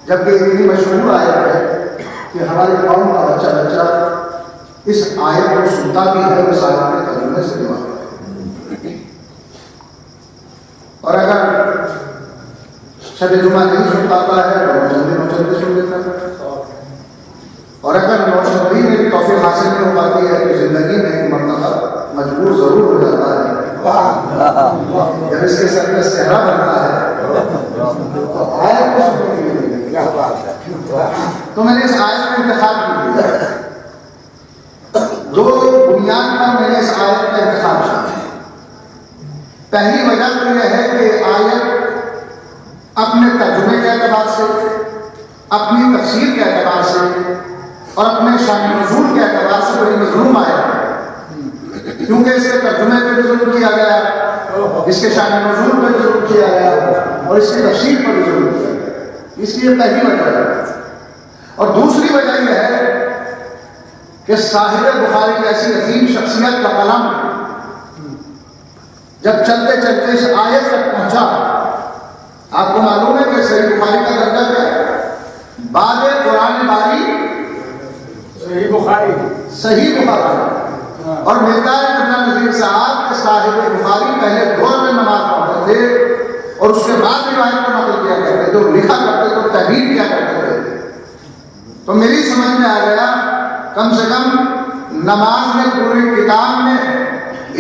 جبکہ اتنی مشہور آیت ہے کہ ہمارے قوم کا بچہ اس آیت کو سنتا بھی ہے اور اس آیت کے ترجمے سے جواب ہے. اور اگر شب جمعہ نہیں سن پاتا ہے تو نوچندے سن لیتا ہے. اور اگر نوچندی میں بھی توفیق حاصل نہیں ہو پاتی ہے تو زندگی میں ایک مرتبہ مجبور ضرور ہو جاتا ہے. جب اس کے سر میں صحرا بنتا ہے تو آیت کو سننے کے لیے تو میں نے اس آیت کا انتخاب کیا. دو بنیاد پر میں نے اس آیت کا انتخاب کیا. پہلی وجہ تو یہ ہے کہ آیت اپنے ترجمے کے اعتبار سے، اپنی تفسیر کے اعتبار سے اور اپنے شان نزول کے اعتبار سے بڑی مظلوم آیت ہے. کیونکہ اس کے ترجمے پہ بھی ظلم کیا گیا، اس کے شان نزول پہ بھی ظلم کیا گیا اور اس کی تفسیر پر بھی ظلم کیا گیا. اس کی یہ پہلی وجہ ہے. اور دوسری وجہ یہ ہے کہ صاحب بخاری جیسی عظیم شخصیت کا قلم جب چلتے چلتے اس آیت تک پہنچا، آپ کو معلوم ہے کہ صحیح بخاری کا درجہ کیا ہے؟ بعد قرآن باری صحیح بخاری اور ملتا ہے قبلہ نذیر صاحب کہ صاحب بخاری پہلے دور میں نماز پڑھتے تھے اور اس کے بعد روایت کو نقل کیا کرتے تھے، لکھا کرتے تھے، تحریر کیا کرتے تھے. تو میری سمجھ میں آ گیا کم سے کم نماز میں پوری کتاب میں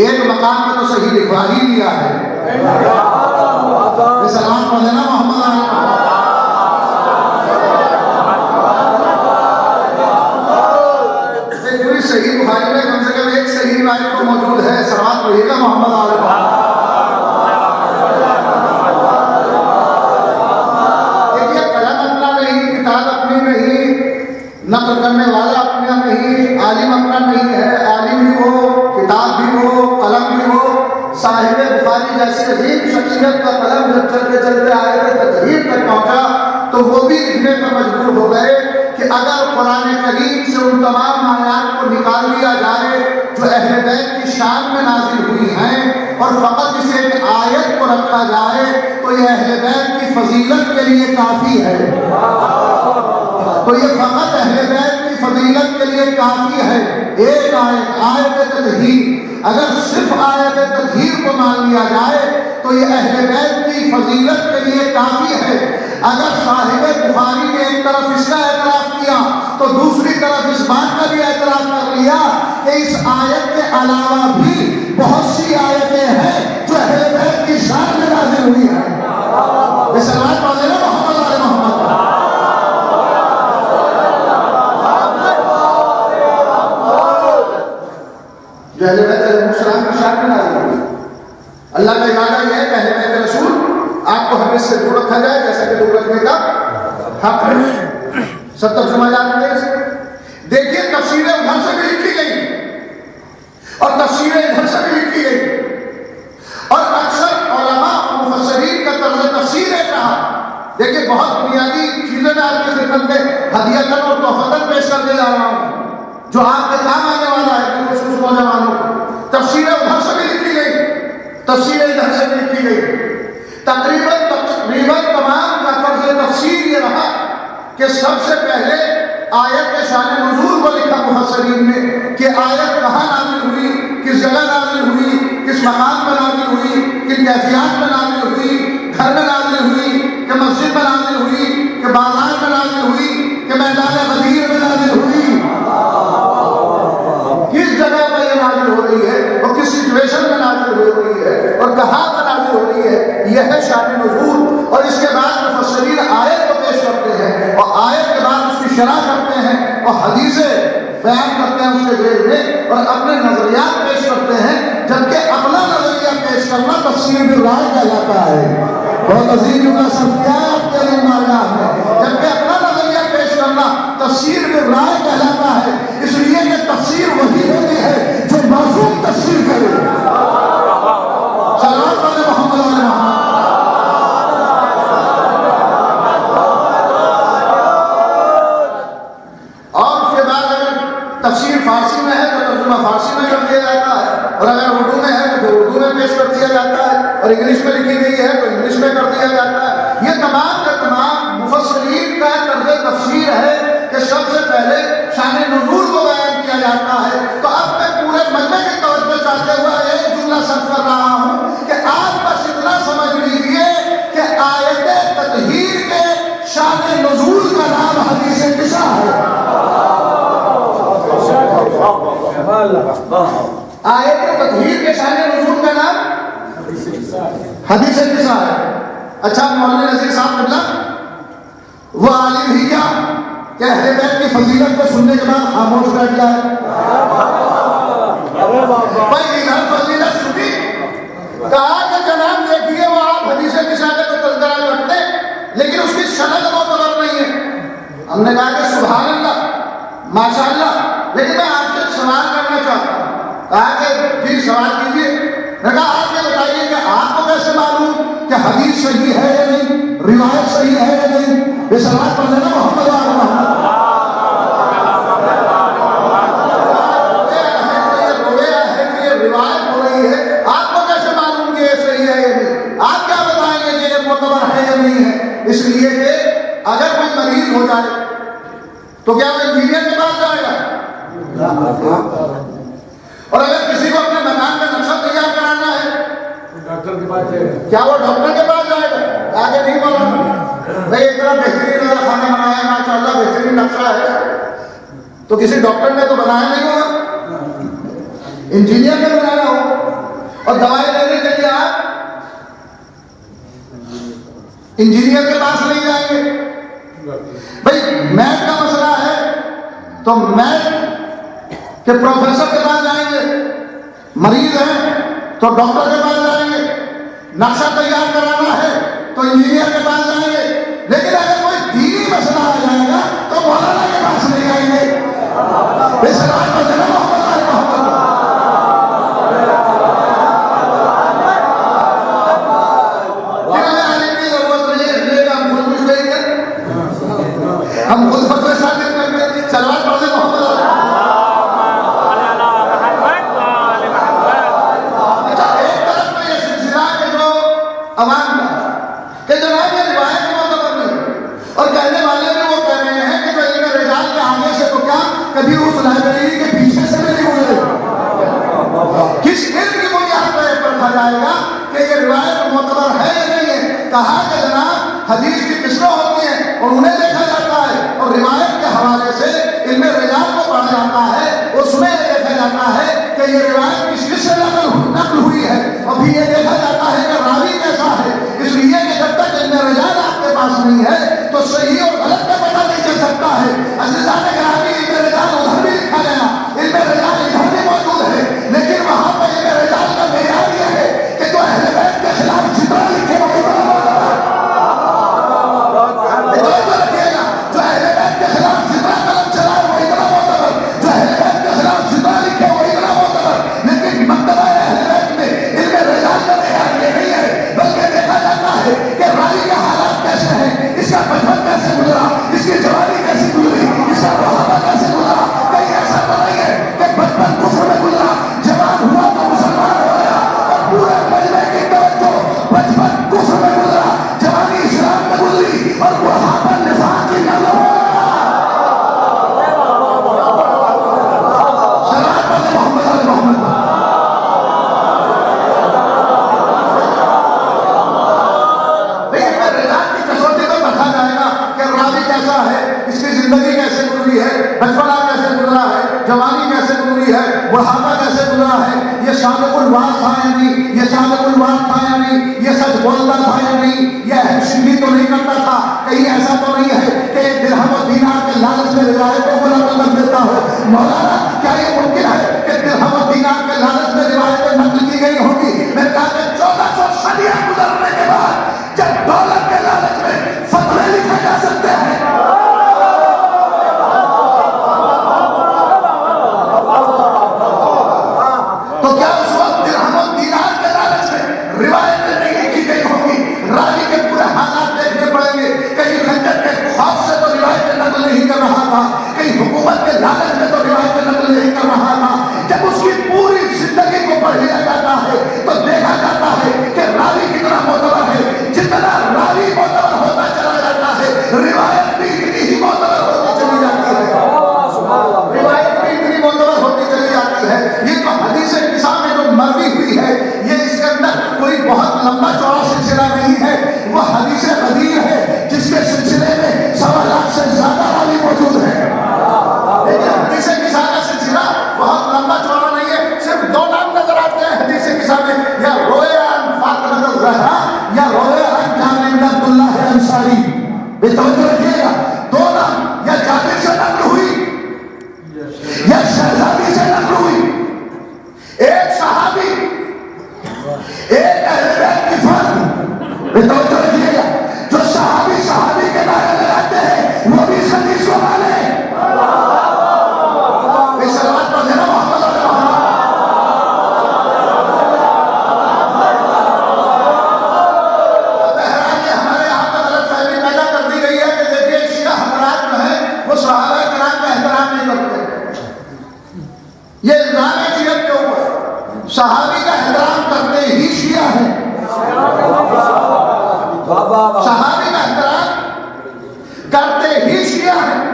ایک مقام پہ تو صحیح لکھوا ہی لیا ہے. سلام پڑھ لینا محمد پوری صحیح بخاری میں کم سے کم ایک صحیح روایت تو موجود ہے. سلام پڑھیے گا محمد نقل کرنے والا اپنا نہیں، عالم اپنا نہیں ہے. عالم بھی ہو، کتاب بھی ہو، قلم بھی ہو. صاحب بخاری جیسی عظیم شخصیت کا قلم جب چلتے چلتے آئے تھے تحریر تک پہنچا تو وہ بھی لکھنے پر مجبور ہو گئے کہ اگر قرآن کریم سے ان تمام آیات کو نکال لیا جائے جو اہل بیت کی شان میں نازل ہوئی ہیں اور فقط اسے ایک آیت کو رکھا جائے تو یہ اہل بیت کی فضیلت کے لیے کافی ہے. تو یہ فقط اہل بیت کی فضیلت کے لیے کافی ہے. ایک آیت تطہیر اگر صرف آیت تطہیر کو مان لیا جائے تو یہ اہل بیت کی فضیلت کے لیے کافی ہے۔ اگر صاحب بخاری نے ایک طرف اس کا اعتراف کیا تو دوسری طرف اس بات کا بھی اعتراف کر لیا کہ اس آیت کے علاوہ بھی بہت سی آیتیں ہیں جو اہل بیت کی شان میں نازل ہوئی ہیں۔ اس روایت والے نے محمد علیہ محمد جو اہل بیت علیہ السلام کی شان میں نازل ہوئی۔ اللہ کا ارادہ یہ ہے کہ اہل بیت رسول آپ کو حدیث سے دور رکھا جائے جیسا کہ دور رکھنے کا حق ہے۔ سب ترجمہ جانتے ہیں اسے؟ دیکھیے تفسیریں ادھر سے بھی لکھی گئی اور تفسیریں ادھر سے بھی لکھی گئی، اور اکثر علماء اور مفسرین کا طرز تفسیر ہے کہا۔ دیکھیے بہت بنیادی چیزیں میں آپ کی خدمت میں ہدیۃً اور تحفۃً پیش کر دے جا رہا ہوں جو آپ کے کام آنے والا ہے خصوص نوجوانوں کو۔ تفسیریں ادھر سے بھی لکھی گئی، تفسیریں ادھر سے بھی لکھی گئی۔ تقریباً تمام کا طرز تفسیر یہ رہا کہ سب سے پہلے آیت کے شان نزول کو لکھا مفسرین نے کہ آیت کہاں نازل ہوئی، کس جگہ نازل ہوئی، کس مقام پر نازل ہوئی، کن کیفیات میں نازل ہوئی، گھر میں نازل ہوئی کہ مسجد میں نازل ہوئی کہ بازار میں نازل ہوئی کہ میدان غدیر میں نازل ہوئی، کس جگہ پر یہ نازل ہو رہی ہے اور کس سچویشن میں نازل ہو رہی ہے اور کہاں پر نازل ہو رہی ہے، یہ ہے شان نزول۔ اور اس کے بعد مفسرین آیت کو پیش کرتے ہیں اور آیت کے بعد اس کی شرح کرتے ہیں اور حدیثیں بیان کرتے ہیں اس کے ذیل میں اور اپنے نظریات پیش کرتے ہیں، جبکہ اپنا نظریہ پیش کرنا تفسیر بالرائے کہلاتا ہے۔ بہت عظیم جملہ صرف کیا ہے آپ کے لیے مارگاہ میں، جبکہ اپنا نظریہ پیش کرنا تفسیر بالرائے کہلاتا ہے، اس لیے کہ تفسیر وہی ہوتی ہے جو معصوم تفسیر کرے۔ صلوات علی محمد علیہ محمد۔ اور اس کے بعد اگر تفسیر فارسی میں ہے تو ترجمہ فارسی میں کر دیا جاتا ہے، اور اگر اردو میں ہے تو پھر اردو میں پیش کر دیا جاتا ہے، اور انگلش میں لکھی گئی ہے تو انگلش میں کر دیا جاتا ہے۔ یہ تمام کا تمام مفسرین کا طرز تفسیر ہے کہ سب سے پہلے شان نزول کو بیان کیا جاتا ہے۔ تو اب میں پورے مجمع کی توجہ چاہتے ہوئے ایک جملہ صرف کر رہا ہوں کہ آپ بس اتنا سمجھ لیجیے کہ آیت تطہیر کے شان نزول کا نام حدیث قصہ ہے۔ آیت تطہیر کے شان نزول کا نام حدیث قصہ ہے۔ اچھا مولانا نذیر صاحب قبلہ وہ عالم ہی کیا کہ اہل بیت کی فضیلت کو سننے کے بعد خاموش بیٹھ جائے؟ بھائی ادھر فضیلت سنی، کہا کہ جناب دیکھیے وہ آپ حدیث قصہ کا تو تذکرہ کرتے لیکن اس کی سند معتبر نہیں ہے۔ ہم نے کہا کہ سبحان اللہ، ماشاء اللہ، لیکن میں آپ سے سوال کرنا چاہتا ہوں۔ کہا کہ جی سوال کیجیے۔ میں کہا آپ یہ بتائیے کہ آپ کو کیسے معلوم کہ حدیث صحیح ہے یا نہیں، روایت صحیح ہے یا نہیں؟ یہ سوال پڑھ لینا محمد علیہ محمد۔ رویا ہے کہ یہ روایت ہو رہی ہے، آپ کو کیسے معلوم کہ یہ صحیح ہے یا نہیں؟ آپ کیا بتائیں گے کہ یہ معتبر ہے یا نہیں ہے؟ اس لیے کہ اگر کوئی مریض ہو جائے تو کیا وہ انجینئر کے پاس جائے گا؟ اور اگر کسی کو اپنے مکان کا نقشہ تیار کرانا ہے ڈاکٹر کے پاس جائے گا؟ کیا وہ ڈاکٹر کے پاس جائے گا؟ آگے نہیں بولا بھائی اتنا بہترین خانہ بنایا ہے ماشاء اللہ، بہترین نقشہ ہے، تو کسی ڈاکٹر نے تو بنایا نہیں ہوگا، انجینئر نے بنایا ہو۔ اور دوائی لینے کے لیے آپ انجینئر کے پاس نہیں جائیں گے۔ بھائی میتھ کا مسئلہ ہے تو میتھ کہ پروفیسر کے پاس جائیں گے، مریض ہیں تو ڈاکٹر کے پاس جائیں گے، نقشہ تیار کرانا ہے تو انجینئر کے پاس جائیں گے، لیکن اگر کوئی دینی مسئلہ آ جائے گا تو مولانا کے پاس نہیں جائیں گے۔ اس رات میں جناب محمد علیہ محمد ہم خود فتوے صادر کر کے سلوات پڑھتے محمد علیہ۔ اچھا ایک طرف میں یہ سلسلہ کہ جو عوام کا کہ جناب یہ روایت معتبر نہیں، اور کہنے والے بھی وہ کہہ رہے ہیں کہ جو علم رجال کے آنے سے تو کیا کبھی اس لائبریری کے پیچھے ضروری ہے، بڑھاپا کیسے گزرا ہے، یہ صادق الوعد تھا یا نہیں، یہ صادق الوعد تھا یا نہیں، یہ سچ بولتا تھا یا نہیں، یہ اہم شنی تو نہیں کرتا تھا، کہیں ایسا تو نہیں ہے کہ درہم و دینار کے لالچ میں روایتوں کو نقل کر دیتا ہو۔ مولانا کیا یہ ممکن ہے کہ درہم و دینار کے لالچ میں روایتیں نقل کی گئی ہوں گی؟ میں کہا کہ 1400 صدیاں گزرنے کے بعد جب دولت کے لالچ میں فتوے لکھے جا سکتے ہیں، تو کیا اس وقت درہم و دینار کے لالچ میں روایتیں نہیں لکھی گئی ہوں گی؟ راوی کے پورے حالات دیکھنے پڑیں گے، کہیں خنجر کے خوف سے تو روایتیں نقل نہیں کر رہا تھا، کہیں حکومت کے لالچ میں تو روایتیں نقل نہیں کر رہا تھا۔ جب اس کی پوری زندگی کو پڑھ لیا جاتا ہے تو دیکھا جاتا ہے کہ راوی کتنا معتبر ہے، جتنا راوی معتبر ہوتا چلا جاتا ہے روایت بھی اتنی ہی معتبر ہوتی چلی جاتی ہے، روایت بھی اتنی معتبر ہوتی چلی جاتی ہے۔ یہ تو حدیث نساء میں جو مروی ہوئی ہے، یہ اس کے اندر کوئی بہت لمبا چوڑا سلسلہ نہیں ہے، وہ حدیث غدیر ہے جس کے سلسلے میں 1.25 لاکھ سے زیادہ راوی موجود ہیں، لیکن حدیث نساء کا سلسلہ بہت لمبا چوڑا نہیں ہے، صرف 2 نام نظر آتے ہیں حدیث نساء میں، یا رویا عن فاطمہ الزہرا یا رویا عن جابر بن عبداللہ انصاری۔ بے توجہ رکھیے گا، 2 نام، یا جابر سے نقل ہوئی یا شہزادی سے نقل ہوئی، ایک صحابی ایک اہل بیت کی فرد۔ بے توجہ رکھیے گا، جو صحابی کے نعرے لگاتے ہیں وہ بھی اس حدیث کو مانے۔ سلوات پڑھ دینا محمد علیہ محمد۔ بہرحال یہ ہمارے یہاں پر غلط فہمی پیدا کر دی گئی ہے کہ دیکھیے شیعہ حضرات جو ہیں وہ صحابہ کرام کا احترام نہیں کرتے، یہ الزام ہے شیعہ کے اوپر، صحابی کا احترام کرتے ہی شیعہ ہیں، صحابی کا احترام کرتے ہی شیعہ ہیں۔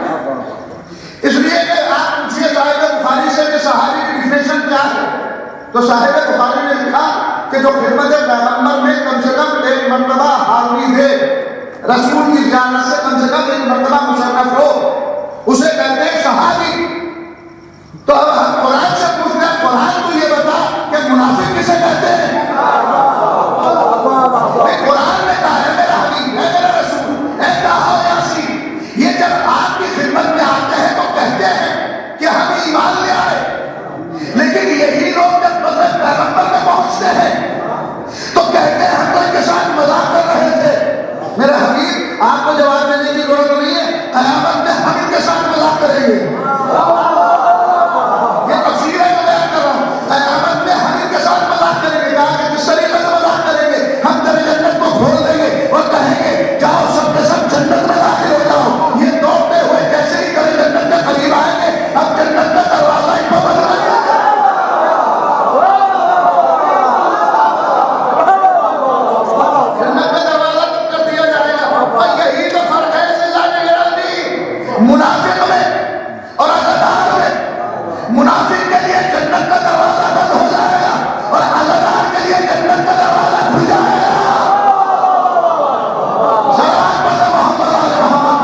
اس لیے کہ آپ پوچھئے صاحب بخاری سے کہ صحابی کی ڈیفینیشن کیا ہے، تو صاحب بخاری نے لکھا کہ جو خدمت پیغمبر میں کم سے کم 1 مرتبہ حاضری دے، رسول کی زیارت سے کم 1 مرتبہ مشرف ہو، اسے کہتے ہیں صحابی۔ تو اب ہم قرآن سے پوچھتے ہیں، قرآن تو یہ بتا کہ منافق کسے کہتے ہیں؟ قرآن میں کہا ہے میرا حبیب، اے میرا رسول، اے طٰہٰ یاسین، یہ جب آپ کی خدمت میں آتے ہیں تو کہتے ہیں کہ ہم ایمان لے آئے، لیکن یہی لوگ جب مذہب پیغمبر میں پہنچتے ہیں تو کہتے ہیں ہم تو ان کے ساتھ مذاق کر رہے تھے۔ میرا حبیب آپ کو جواب دینے کی ضرورت نہیں ہے، قیامت میں ہم ان کے ساتھ مذاق کریں گے، یہ تفسیر ہے جو بیان کر رہا ہوں، قیامت میں ہم ان کے ساتھ مذاق کریں گے۔ کہا کہ کس طریقے سے مذاق کریں گے؟ ہم تیرے جنت کو کھول دیں گے اور کہیں گے جاؤ سب کے سب جنت میں داخل ہو جاؤ۔ یہ دوڑتے ہوئے جیسے ہی تیرے جنت کے قریب آئیں گے اب جنت کا دروازہ ہی بند کر دیا جائے گا۔ جنت کا دروازہ بند کر دیا جائے گا، اور یہی تو فرق ہے منافق میں اور عزادار میں۔ منافق کے لیے جنت کا دروازہ بند ہو جائے گا اور عزادار کے لیے جنت کا دروازہ کھل جائے گا۔ صلوات پڑھیں محمد علیہ محمد۔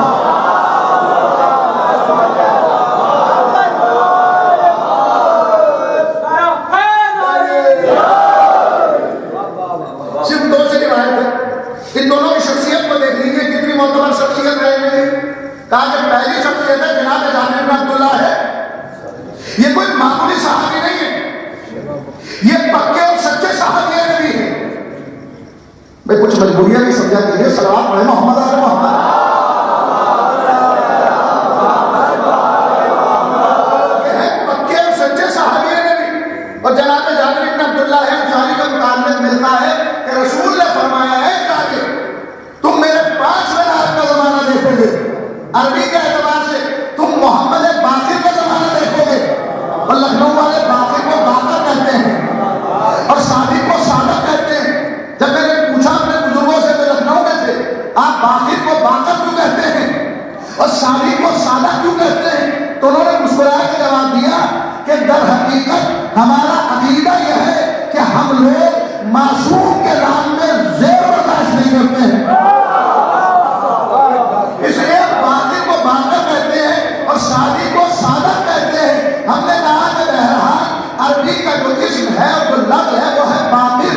صرف 2 سے روایت ہے، ان دونوں کی شخصیت کو دیکھ لیجیے کتنی معتبر شخصیت رہے گی۔ کہا کہ پہلی شخصیت ہے جناب جابر بن عبداللہ ہے، یہ کوئی معمولی صحابی نہیں ہے، یہ پکے اور سچے صحابی نبی ہیں۔ میں کچھ مجبوریاں نہیں سمجھا کے لیے صلوات پڑھیں محمد علیہ محمد۔ یہ ہے پکے اور سچے صحابی نبی، اور جناب جابر بن عبداللہ ہے انصاری کا متعلق ملتا ہے کہ رسول نے فرمایا ہے جابر تم میرے 5ویں نام کا زمانہ دیکھو گے، عربی کے اعتبار سے تم محمد باقر کا زمانہ دیکھو گے، اور لکھنؤ والے باقر کو باقر کہتے ہیں اور صادق کو صادق کہتے ہیں۔ جب میں نے پوچھا اپنے بزرگوں سے جو لکھنؤ میں تھے آپ باقر کو باقر کیوں کہتے ہیں اور صادق کو صادق کیوں کہتے ہیں، تو انہوں نے مسکرا کے جواب دیا کہ در حقیقت ہمارا عقیدہ یہ ہے کہ ہم لوگ معصوم کے نام میں زیر برداشت نہیں کرتے ہیں، اس لیے باقر کو باقر کہتے ہیں اور صادق کو صادق کہتے ہیں۔ ہم نے کہا کہ اسم ہے اور جو لفظ ہے وہ ہے باطل،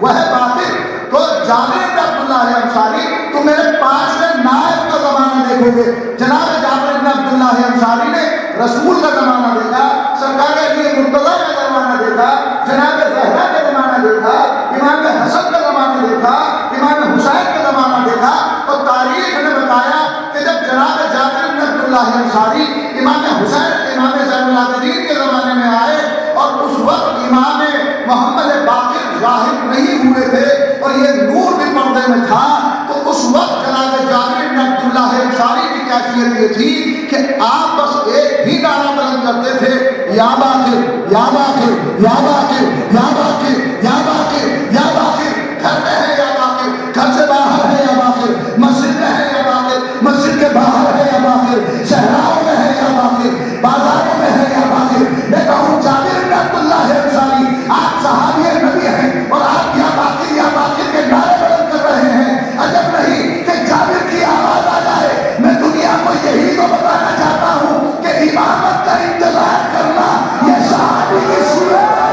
وہ ہے باطل۔ تو جابر بن عبداللہ انصاری تو میرے 5ویں نائب کا زمانہ دیکھو گے۔ جناب جابر بن عبداللہ انصاری نے رسول کا زمانہ دیکھا، سرکار علی مرتضیٰ کا زمانہ دیکھا، جناب زہرا کا زمانہ دیکھا، امام حسن کا زمانہ دیکھا، امام حسین کا زمانہ دیکھا۔ اور تاریخ نے بتایا کہ جب جناب جابر بن عبداللہ انصاری امام حسین امام زین العابدین کے زمانے میں آئے اور اس وقت امام محمد باقر ظاہر نہیں ہوئے تھے اور یہ نور بھی پردے میں تھا، تو اس وقت جناب جابر بن عبداللہ انصاری کی کیفیت یہ تھی کہ آپ بس ایک ہی نعرہ بلند کرتے تھے، یا باقر یا باقر یا باقر یا باقر یا باقر یا باقر، گھر میں ہے یا باقر، گھر سے باہر ہے یا باقر، مسجد میں ہے یا باقر، مسجد کے باہر ہے یا باقر، صحراؤں میں ہے یا باقر، بازاروں میں ہے یا باقر۔ میں کہوں جابر بن عبداللہ انصاری آپ صحابی نبی ہیں اور آپ یا باقر کے نعرے بلند کر رہے ہیں، عجب نہیں کہ جابر کی آواز آ جائے۔ میں دنیا کو یہی تو بتانا چاہتا ہوں کہ امامت کا انتظار کرنا یہ صحابی کی صورت ہے۔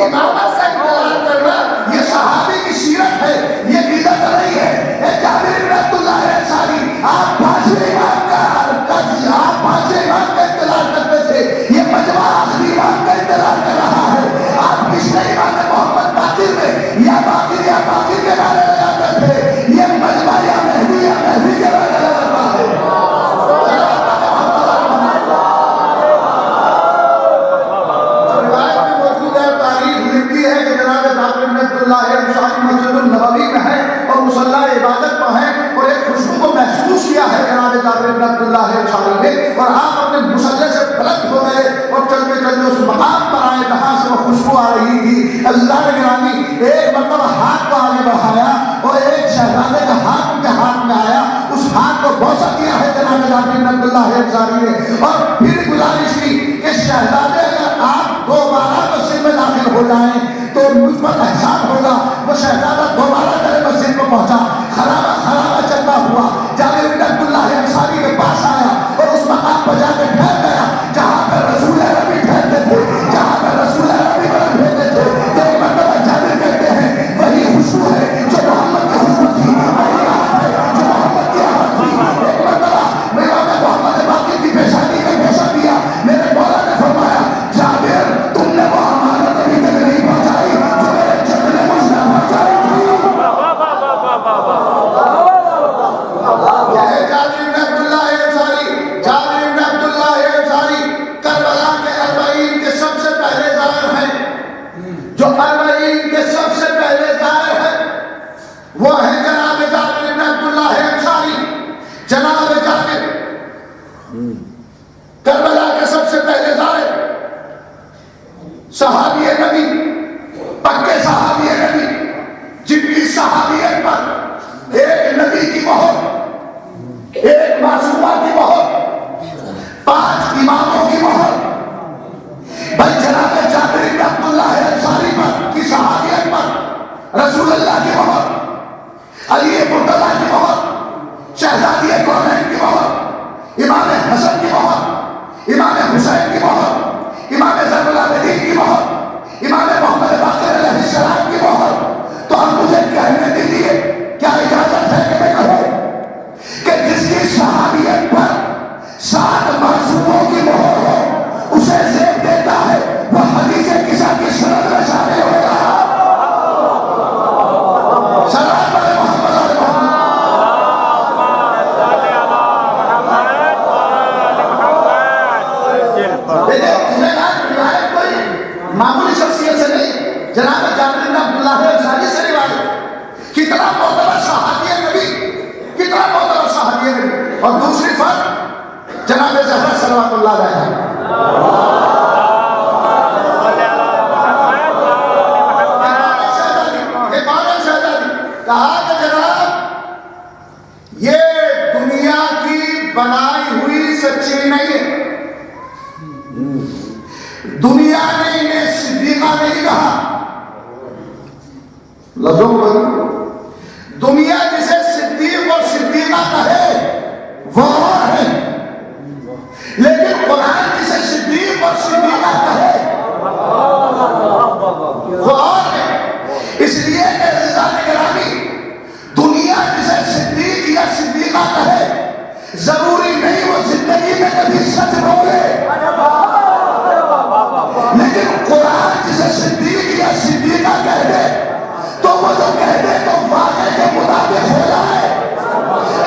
امامت کا انتظار کرنا یہ صحابی کی سیرت ہے، یہ بدعت نہیں ہے۔ اے جابر بن عبداللہ انصاری آپ 5ویں امام کا انتظار کرتے تھے، یہ مجمع آخری امام کا انتظار کر رہا ہے۔ آپ پچھلے امام محمد باقر میں یا باقر کے نعرے لگاتے تھے، یہ مجمع یا مہدی کے نعرے لگاتا ہے۔ روایت میں موجود ہے، تاریخ لکھتی ہے کہ جناب جابر بن عبداللہ انصاری مسجد النبوی میں ہے اور مصلی عبادت پر ہیں اور ایک خوشبو کو محسوس کیا ہے جناب جابر بن عبداللہ انصاری نے، اور آپ اپنے مصلی سے بلند ہو گئے اور چلتے چلتے اس مقام پر آئے جہاں سے وہ خوشبو آ رہی تھی۔ اللہ نے گرامی ایک مرتبہ ہاتھ کو آگے بڑھایا اور ایک شہزادے کا ہاتھ ان کے ہاتھ میں آیا، اس ہاتھ کو بوسہ کیا ہے جناب جابر بن عبداللہ انصاری نے، اور پھر گزارش کی کہ شہزادے اگر آپ دوبارہ مسجد میں داخل ہو جائیں تو مجھ پر احسان ہوگا۔ وہ شہزادہ دوبارہ میرے مسجد میں پہنچا، خرابہ چلتا ہوا جابر بن عبداللہ انصاری کے پاس آیا اور اس مقام پر جا کے ٹھہر گیا جہاں پر رسول عربی ٹھہرتے تھے، جہاں پر رسول عربی بلند ہوتے تھے۔ ایک مرتبہ جابر کہتے ہیں وہی خوشبو ہے جو محمد کی خوشبو تھی، وہی آہت ہے جو محمد کی آہت تھی۔ ایک مرتبہ امام محمد باقر کی پیشانی میں بوسہ دیا، میرے مولا نے فرمایا جابر تم نے وہ امانت ابھی تک نہیں پہنچائی جو میرے جد نے مجھ سے پہنچائی تھی۔ کیا ہے جابر بن عبداللہ انصاری؟ جابر بن عبداللہ انصاری کربلا کے 40 کے سب سے پہلے ظاہر ہیں، جو 40 کے سب سے پہلے ظاہر ہیں وہ ہے جناب جابر بن عبداللہ انصاری۔ جناب جابر کربلا کے سب سے پہلے ظاہر صحابی نبی، پکے صحابی نبی، جن کی صحابیت پر ایک نبی کی مہر، ایک معصومہ کی مہر، 5 اماموں کی مہر، بھائی جناب جابر بن عبداللہ انصاری پر کی صحابیت پر رسول اللہ کی مہر، علی مرتضیٰ کی مہر، شہزادی کونین کی مہر، امام حسن کی مہر، امام حسین کی مہر، امام زین العابدین کی مہر، امام محمد باقر علیہ السلام کی مہر۔ تو اب مجھے کہنے دیجیے، کیا اجازت ہے کہ میں کہوں کہ جس کی صحابیت پر 7 معصوموں کی مہر ہو اسے زیب دیتا ہے وہ حدیث کسا کی سند میں شامل ہوگا؟ سلام علیہ محمد علیہ محمد۔ روایت کوئی معمولی شخصیت سے نہیں، جناب جابر بن عبداللہ انصاری سے روایت، کتنا معتبر صحابی نبی، کتنا معتبر صحابی نبی۔ اور دوسری فرق جناب زہرا صلوات اللہ علیہ، کہا کہ جناب یہ دنیا کی بنائی ہوئی سچی نہیں ہے، دنیا نے انہیں صدیقہ نہیں کہا، لفظوں پر دنیا جسے صدیق اور صدیقہ کہے وہ ہے اور صدیقہ کہے وہ اور ہے، اس لیے کہ اللہ گرامی دنیا جسے صدیق یا صدیقہ کہے ضروری نہیں وہ زندگی میں کبھی سچ بولے، لیکن قرآن جسے صدیق یا صدیقہ کہہ دے تو وہ جو کہہ دے تو واقعے کے مطابق ہو جائے۔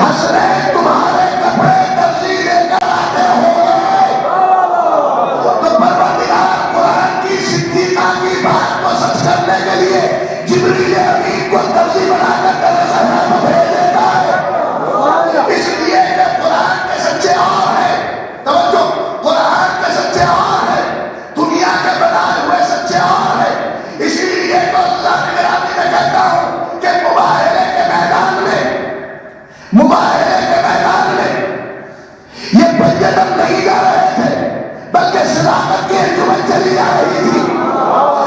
حسنین تمہارے کپڑے ترجیح دے کر آتے ہو گئے تو پروردگار قرآن کی صدیقہ کی بات کو سچ کرنے کے لیے جبریل امین کو ترجیح بنا کر تیرے صحرا میں بھیج دیتا ہے، اس لیے کہ قرآن کے سچے اور ہیں، توجہ، قرآن کے سچے اور ہیں، دنیا کے بنائے ہوئے سچے اور ہیں، اسی لیے تو اللہ کے گرامی میں کہتا ہوں کہ مباہلے کے میدان میں یہ بجدم نہیں جا رہے تھے بلکہ صداقت کی انجمن چلی آ رہی تھی،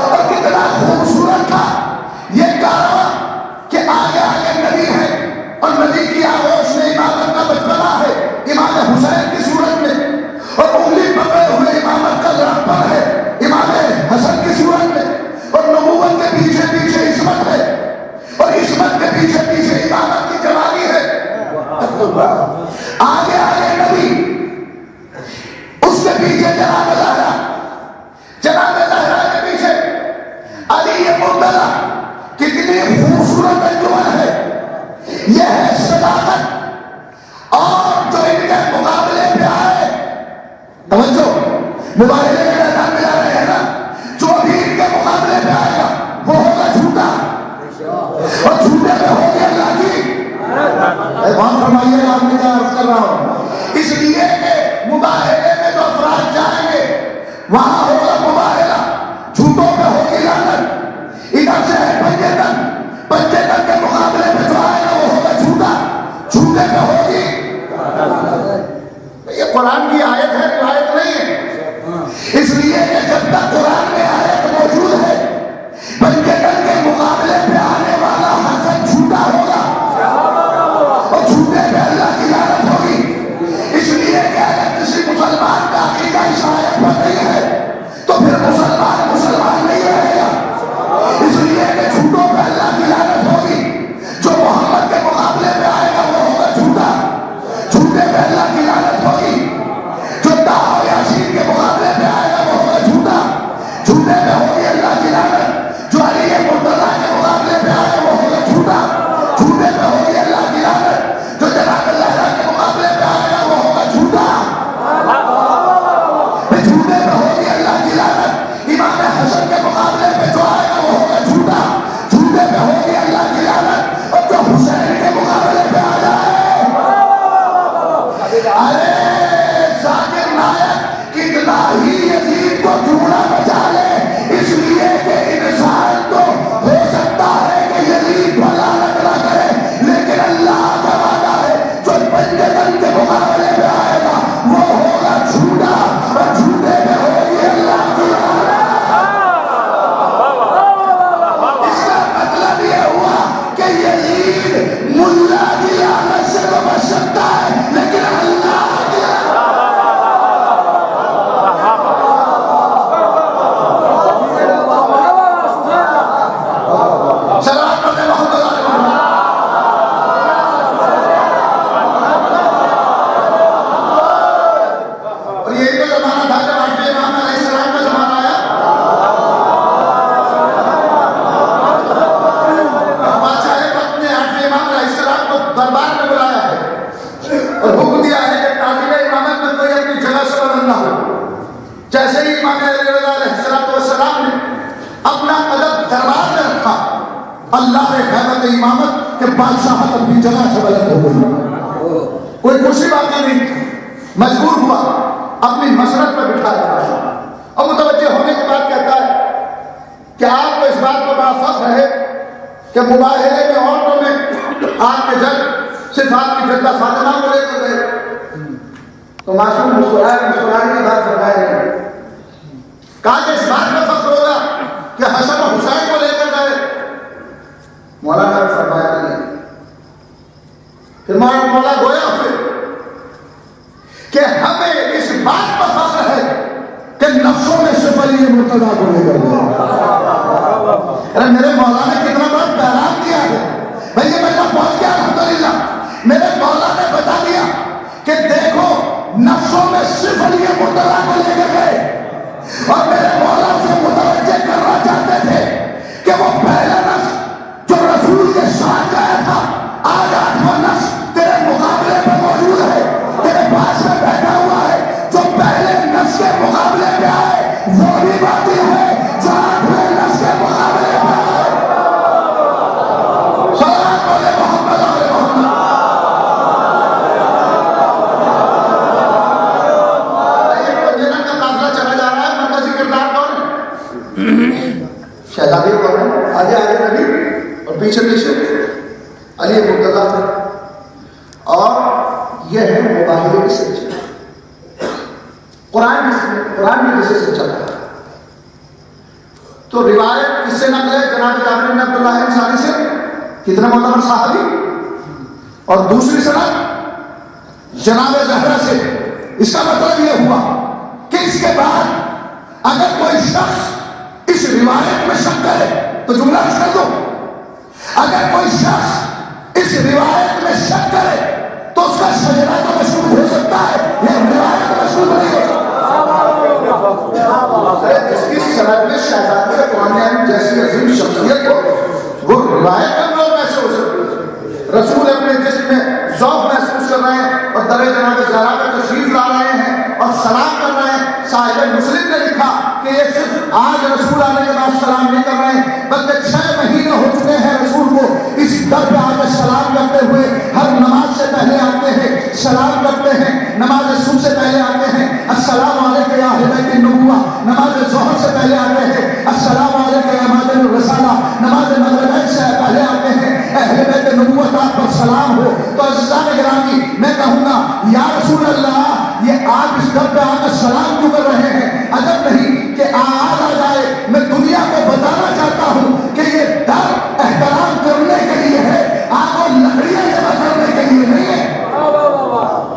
اور کتنا خوبصورت تھا یہ کارواں کہ آگے آگے نبی ہے اور نبی کی آغوش میں امامت کا بچپنا ہے امام حسین کی صورت میں، اور انگلی پکڑے ہوئے امامت کا لڑکپن ہے امام حسن کی صورت میں، اور نبوت کے پیچھے پیچھے عصمت ہے اور عصمت کے پیچھے پیچھے امامت کی جوانی ہے۔ آگے آگے نبی، اس کے پیچھے جناب زہرا کے پیچھے علی مرتضی، کتنی خوبصورت انجمن ہے، یہ ہے صداقت۔ اور جو ان کے مقابلے پہ آئے، توجہ، مباہلے کے میدان میں جا رہے ہیں نا، جو بھی ان کے مقابلے پہ آئے گا وہ ہوگا جھوٹا، اور جھوٹے پہ ہوگی اللہ کی بات فرمائیے گا، آپ میں کیا عرض کر رہا ہوں، اس لیے کہ مباہلے میں جو افراد جائیں گے وہاں ہوگا مباہلہ، جھوٹوں پہ ہوگی لعنت، ادھر سے ہے پنجے تن کے مقابلے میں جو آئے گا وہ ہوگا جھوٹا، جھوٹے پہ ہوگی۔ یہ قرآن کی آیت ہے، روایت نہیں ہے، اس لیے کہ جب تک قرآن میں آیت موجود ہے پنجے تن کے مقابلے پہ آنے والا حسن جھوٹا ہوگا اور جھوٹے پہ اللہ کی لعنت ہوگی۔ اس لیے کہ اگر کسی مسلمان کا عقیدہ اس آیت پر نہیں ہے تو پھر مسلمان نہیں رہے گا، اس لیے کہ جھوٹوں پہ اللہ کی لعنت ہوگی۔ جو محمد کے مقابلے پہ آئے گا وہ ہوگا جھوٹا، جھوٹے پہ اللہ کی لعنت ہوگی۔ جو طٰہٰ و یاسین کے مقابلے پہ آئے گا وہ ہوگا جھوٹا، جھوٹے پہ ہوگی اللہ کی لعنت۔ جو علی مرتضیٰ کے مقابلے پہ آئے گا وہ ہوگا جھوٹا، جھوٹے پہ ہوگی اللہ کی لعنت۔ جو جناب زہرا کے مقابلے پہ آئے گا وہ ہوگا جھوٹا، جھوٹے پہ ہوگی اللہ کی لعنت۔ امام حسن کے مقابلے پہ جو آئے گا وہ ہوگا جھوٹا، جھوٹے پہ ہوگی اللہ کی لعنت۔ اور جو حسین کے مقابلے پہ آ جائے، ارے ذاکر نائک کتنا ہی یزید کو جھوڑا بچا لے، اس لیے کہ انسان تو ہو سکتا ہے کہ یزید پر لعنت نہ کرے، لیکن اللہ کا وعدہ ہے جو پنجے تن کے مقابلے پہ آئے گا وہ ہوگا جھوٹا، اور جھوٹے پہ ہوگی اللہ کی لعنت۔ اس کا مطلب یہ ہوا کہ یزید ملا کی لعنت سے تو بچ سکتا ہے لیکن اللہ کی جیسے ہی امام علیہ السلام نے اپنا قدم دربار میں رکھا، اللہ نے حیبت امامت کہ بادشاہت اپنی جگہ سے بلند ہو گئی، کوئی خوشی باقی نہیں، مجبور ہوا اپنی مسرت پر بٹھایا۔ اور متوجہ ہونے کے بعد کہتا ہے کہ آپ کو اس بات پر بڑا فخر ہے کہ مباہلے میں عورتوں میں آپ کے جد صرف آپ کی جدہ فاطمہ کو لے کر گئے، تو معصوم مسکرانے کی بات فرمائے گئے، کہا کہ اس بات میں فخر ہوگا کہ حسن و حسین کو لے کر گئے، مولانا نے فرمایا نہیں۔ پھر مولا گویا پھر کہ ہمیں اس بات پر فخر ہے کہ نفس مرتضیٰ کو لے کر گیا۔ ارے میرے مولا نے کتنا بڑا پیغام دیا ہے بھائی، یہ بندہ پہنچ گیا الحمدللہ۔ میرے مولا نے بتا دیا کہ دیکھو نفسوں میں صرف علی مرتضیٰ کو لے کر گئے، اور میرے مولا سے متوجہ کرنا چاہتے تھے کہ وہ پہلا نفس جو رسول کے ساتھ گیا تھا، آج 8واں نفس تیرے مقابلے پہ موجود ہے، تیرے پاس میں بیٹھا ہوا ہے۔ جو پہلے نفس کے مقابلے پہ آئے وہ بھی باطل ہے، جو 8ویں نفس کے مقابلے پہ آئے۔ صلوات علی محمد علی محمد۔ جنہوں کا قافلہ چلا جا رہا ہے، مرکزی کردار کون ہے؟ شہزادی کون ہے؟ آگے آگے نبی اور پیچھے پیچھے علی مرتضیٰ، اور یہ ہے مباہلے کی سچائی۔ قرآن میں جسے سے چل رہا ہے تو روایت کس سے نقل ہے؟ جناب جابر بن عبداللہ انصاری سے، کتنا معتبر صحابی، اور دوسری سند جناب زہرا سے۔ اس کا مطلب یہ ہوا کہ اس کے بعد اگر کوئی شخص اس روایت میں شک کرے تو جملہ کر دو، اگر کوئی شخص اس روایت میں شک کرے تو اس کا شجرہ تو مشروط ہو سکتا ہے، یہ روایت مشروط نہیں ہو سکتا۔ جس کی سند میں شہزادی قرآن جیسی عظیم شخصیت ہو، وہ روایت کا لوگ ایسے ہو سکتے ہیں۔ رسول اپنے جسم میں ذوق محسوس کر رہے ہیں اور در جناب زہرا پہ تشریف لا رہے ہیں اور سلام کر رہے ہیں۔ صاحب مسلم نے لکھا کہ یہ صرف آج رسول آنے کے بعد سلام نہیں کر رہے ہیں، بلکہ 6 مہینے ہو چکے ہیں رسول کو اس در پہ آ کر سلام کرتے ہوئے۔ ہر نماز سے پہلے آتے ہیں، سلام کرتے ہیں، نماز صبح سے پہلے آتے ہیں، السلام علیکم یا اہل بیت النبوہ، نماز ظہر سے پہلے آتے ہیں، السلام علیکم یا مادر الرسالہ، نماز مغرب سے پہلے آتے ہیں، اہل بیت النبوت آپ پر سلام ہو۔ تو عزیزان گرامی، میں کہوں گا یا رسول اللہ، یہ آپ اس در پہ آ کر سلام کیوں کر رہے ہیں؟ عجب نہیں کہ آج آ جائے۔ میں دنیا کو بتانا چاہتا ہوں کہ یہ در احترام کرنے کے لیے ہے، آگ اور لکڑیاں جمع کرنے کے لیے نہیں ہے۔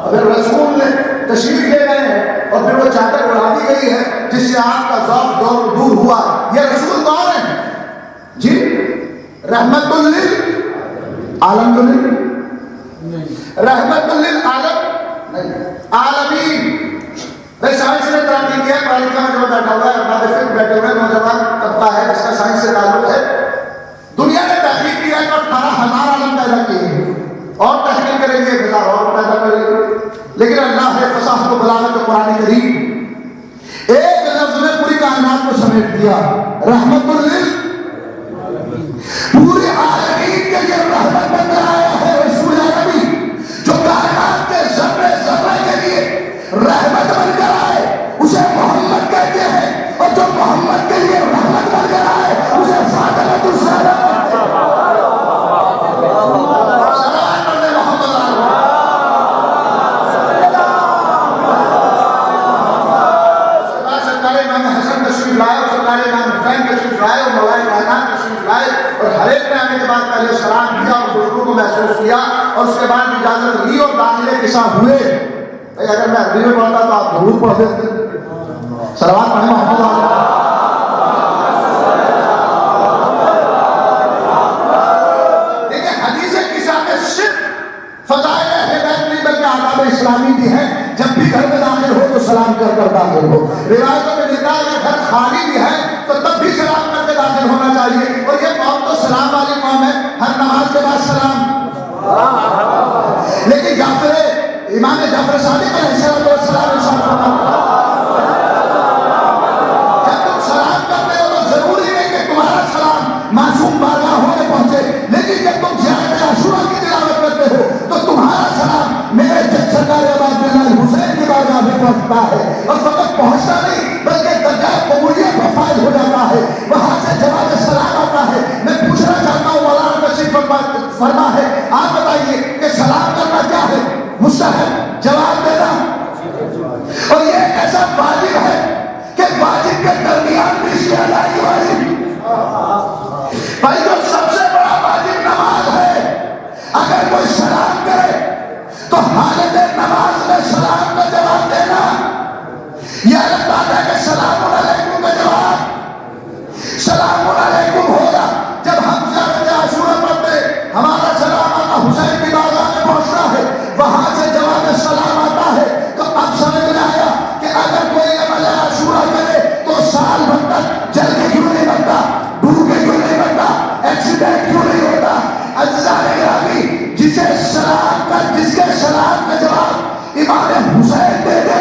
اگر رسول نے تشریف لے گئے ہیں اور پھر وہ چادر اڑا دی گئی ہے جس سے آپ کا ذوق دور ہوا، یہ رسول کون ہے جی؟ رحمت للعالم تو نہیں، رحمت للعالم عالمین۔ بھائی سائنس نے ترقی کیا، پڑھا لکھا میں جو بیٹھا ہوا ہے، ارباب فکر بیٹھے ہوئے نوجوان طبقہ ہے جس کا سائنس سے تعلق ہے، دنیا نے تحقیق کیا ہے کہ 18,000 عالم پیدا کیے ہیں، اور تحقیق کریں گے 1,000 اور پیدا کریں گے، لیکن اللہ نے فصاحت و بلاغت قرآن کریم ایک لفظ میں پوری کائنات کو سمیٹ دیا، رحمت للعالمین، پورے عالمین کے لیے رحمت بن کر آیا ہے رسول نبی، جو کائنات کے ذرے ذرے کے لیے رحمت بن کر آئے اسے محمد کہتے ہیں، اور جو محمد کے لیے رحمت بن کر آئے اسے فاطمۃ الزہرا۔ اور ہر ایک نے آنے کے بعد پہلے سلام کیا اور خوشبو کو محسوس کیا اور اس کے بعد اجازت لی اور داخلے کے ساتھ ہوئے۔ بھائی اگر میں عربی میں پڑھتا تو آپ ضرور پڑھ دیتے، صلوات پڑھیں محمد علیہ۔ دیکھیں حدیث قصہ میں صرف فضائل اہل بیت نہیں بلکہ آداب اسلامی بھی ہیں۔ جب بھی گھر میں داخل ہو تو سلام کر کر داخل ہو۔ روایتوں میں لکھا ہے اگر گھر خالی بھی ہے تو تب بھی سلام کر کے داخل ہونا چاہیے، اور یہ قوم تو سلام والی قوم ہے، ہر نماز کے بعد سلام۔ لیکن امام جعفر صادق علیہ السلام ارشاد فرماتے جب تم سلام کرتے ہو تو ضروری نہیں کہ تمہارا سلام معصوم بارگاہوں میں پہنچے، لیکن جب تم زیارت عاشورہ کی تلاوت کرتے ہو تو تمہارا سلام میرے جد سرکار عباد اللہ حسین کی بارگاہ میں پہنچتا ہے، اور فقط پہنچتا نہیں بلکہ درجہ قبولیت پر فائز ہو جاتا ہے، وہاں سے جواب سلام آتا ہے۔ میں پوچھنا چاہتا ہوں مولانا تشریف فرما ہے، آپ بتائیے کہ سلام کرنا کیا ہے؟ مستحب، جواب دینا، اور یہ ایک ایسا واجب ہے کہ واجب کے درمیان بھی اس کی ادائیگی واجب۔ بھائی جو سب سے بڑا واجب نماز ہے، اگر کوئی سلام کرے تو حالت نماز میں سلام کا جواب دینا، یہ الگ بات ہے کہ سلام علیکم کا جواب امام حسین دے دے.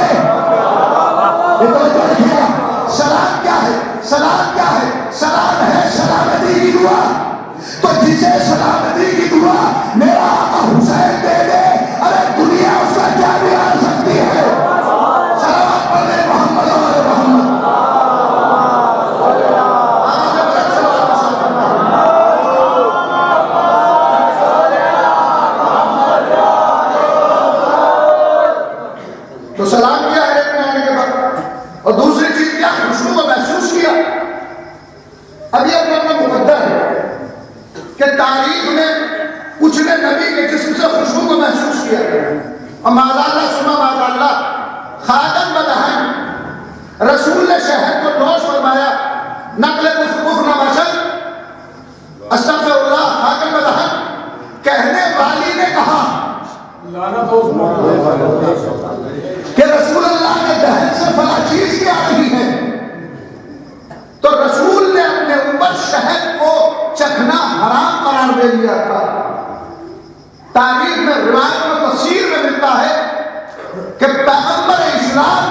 سلام کیا ہے؟ سلام کیا ہے؟ سلام ہے سلامتی کی دعا. تو جسے سلامتی کی دعا میرا آقا حسین دے دے، ارے دنیا اس کا کیا بگاڑ سکتی ہے؟ سلامت پڑھنے محمد اور محمد. تو سلام کیا ہے ایک معنی کے بعد، اور دوسری چیز کیا؟ خوشبو کو محسوس کیا. اب یہ اپنا مقدر ہے کہ تاریخ میں کچھ نے نبی کے جسم سے خوشبو کو محسوس کیا، اور معاذ اللہ سما معاذ اللہ خاتم بدہن رسول نے شہد کو نوش فرمایا، نقل کفر نہ بشر، استغفر اللہ، خاتم بدہن. کہنے والی نے کہا کہ رسول اللہ کے دہن سے فلاں چیز کیا رہی ہے، تو رسول نے اپنے اوپر شہد کو چکھنا حرام قرار دے دیا تھا. تاریخ میں روایت میں تفسیر میں ملتا ہے کہ پیغمبر اسلام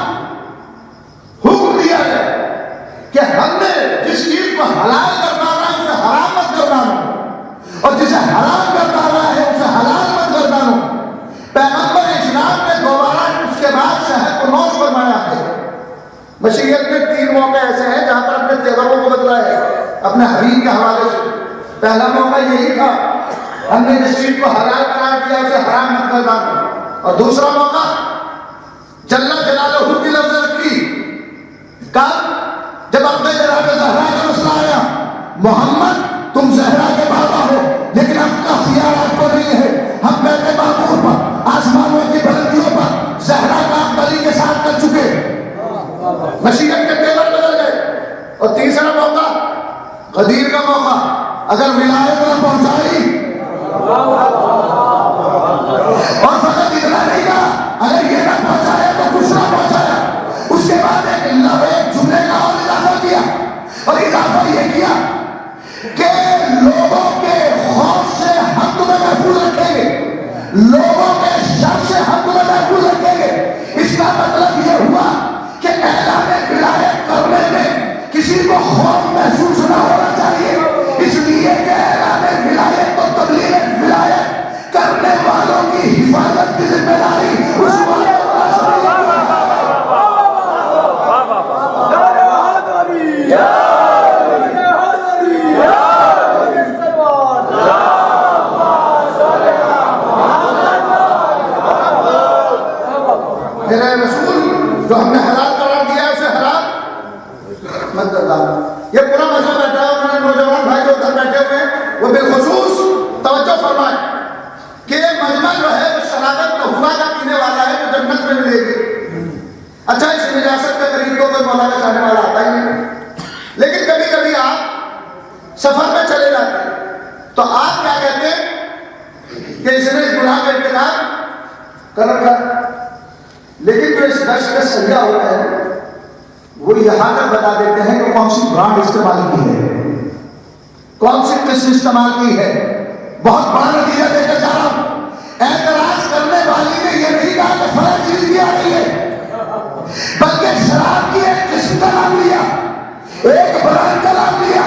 حکم دیا ہے کہ ہم نے جس چیز کو حلال کر ڈالا ہے اسے حرام مت کر ڈالو، اور جسے حرام کر ڈالا ہے اسے حلال مت کر ڈالو. پیغمبر اسلام نے دوبارہ اس کے بعد شہد کو نوش فرمایا ہے. مشیت میں 3 موقع ایسے ہیں جہاں پر اپنے تیوروں کو بدلا ہے اپنے حریم کے حوالے سے. پہلا موقع یہی تھا ہم نے جس چیز کو حلال قرار دیا اسے حرام مت کر ڈالو، اور دوسرا موقع جل جلالہ کی لفظ رکھی کب؟ جب اپنے جناب زہرا کا مسئلہ آیا، محمد تم زہرا کے بابا ہو لیکن ہم کا خیال آپ کو نہیں ہے، ہم بیت معمور پر آسمانوں کی بلندیوں پر زہرا کا بلی کے ساتھ کر چکے. مشیت کے تیور بدل گئے. اور تیسرا موقع غدیر کا موقع، اگر ولایت نہ پہنچائی اور فقط اتنا نہیں کہا اگر یہ نہ پہنچایا تو کچھ نہ پہنچایا. اس کے بعد ایک جملے کا اور اضافہ کیا، اور اضافہ یہ کیا کہ لوگوں کے خوف سے ہم تمہیں محفوظ رکھیں گے، لوگوں کے شر سے ہم تمہیں محفوظ رکھیں گے. اس کا مطلب یہ ہوا کہ اعلان ولایت کرنے میں کسی کو خوف محسوس نہ ہونا چاہیے، اس لیے کہ اعلان ولایت کو تبلیغ ولایت کرنے والوں کی حفاظت کی ذمہ داری اس والوں میرے رسول جو ہم نے حلال قرار دیا ہے اسے حرام مت کر ڈالنا. یہ پورا مجمع بیٹھا ہے، میں نے نوجوان بھائی جو ادھر بیٹھے ہوئے ہیں وہ بالخصوص توجہ فرمائیں کہ یہ مجمع جو ہے وہ شرابت مہوا کا پینے والا ہے جو جنت میں ملے گی. اچھا اس نجاست کے قریب تو کوئی مولانا چاہنے والا آتا ہی نہیں، لیکن کبھی کبھی آپ سفر میں چلے جاتے ہیں تو آپ کیا کہتے ہیں کہ اس نے اس گناہ کا ارتکاب کر رکھا، لیکن جو اس دشت کا سیاح ہوتا ہے وہ یہاں تک بتا دیتے ہیں کہ کون سی برانڈ استعمال کی ہے، کون سی قسم استعمال کی ہے. بہت بڑا نتیجہ دے کر جا رہا ہوں. اعتراض کرنے والی نے یہ نہیں کہا کہ فلاں چیز بھی آ رہی ہے، بلکہ شراب کی ایک قسم کا نام لیا، ایک برانڈ کا نام لیا.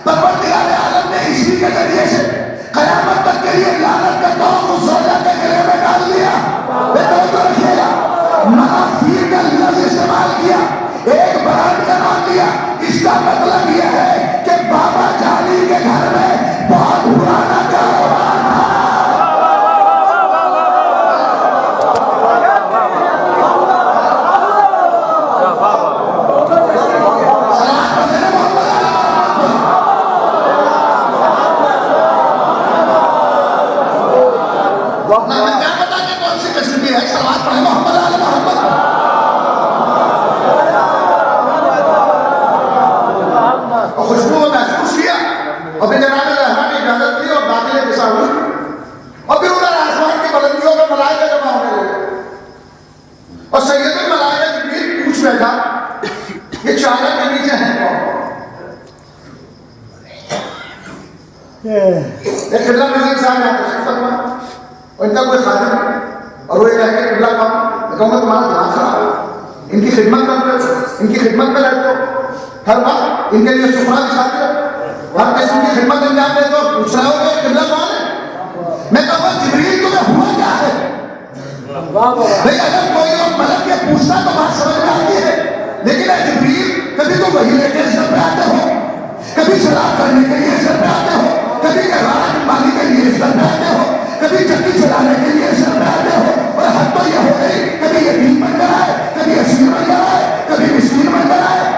پروردگار عالم نے اسی کے ذریعے سے قیامت تک کے لیے لعنت کا توق اس زوجہ کے گلے میں ڈال دیا. توجہ رکھیے گا، منافیر کا لفظ استعمال کیا، ایک برانڈ کا نام لیا. اس کا مطلب یہ ہے کہ بابا جالی کے گھر میں بہت پرانا کاروبار تھا. کیا پتا کہ کون سی قسم کی ہے؟ سلوات پڑھیں محمد آل محمد. اور خوشبو کو محسوس کیا، اور پھر جناب زہرا نے اجازت دی اور داخل کے ساتھ ہوئی، اور پھر ادھر آسمان کی بلندیوں میں ملائکہ جمع ہونے لگے، اور سید الملائکہ جبریل پوچھ بیٹھا یہ چادر کے نیچے ہیں کون؟ ایک قبلہ نظیر صاحب نے تشریف فرمایا اور ان کا کوئی خادم، اور وہ یہ کہہ کہ قبلہ کون؟ میں کہوں گا تمہارا دماغ خراب ہے، ان کی خدمت کرتے ہو، ان کی خدمت میں رہتے ہو، ہر وقت ان کے لیے سفرہ بچھاتے ہو، ہر قسم کی خدمت انجام دیتے ہو، پوچھ رہے ہو کہ قبلہ کون ہے؟ میں کہوں گا جبریل تمہیں ہوا کیا ہے؟ بھئی اگر کوئی اور ملک یہ پوچھنا تو بات سمجھ میں آتی ہے، لیکن اے جبریل کبھی تو وہی لے کے اس گھر پہ آتے ہو، کبھی شراب کرنے کے لیے اس گھر پہ آتے ہو، کبھی گھرانہ نبھانے کے لیے اس گھر پہ آتے ہو، کبھی چکی چلانے کے لیے اس گھر پہ آتے ہو، اور حد تو یہ ہو گئی کبھی یتیم بن کر آئے، کبھی اسیر بن کر آئے، کبھی مسکین بن کر آئے،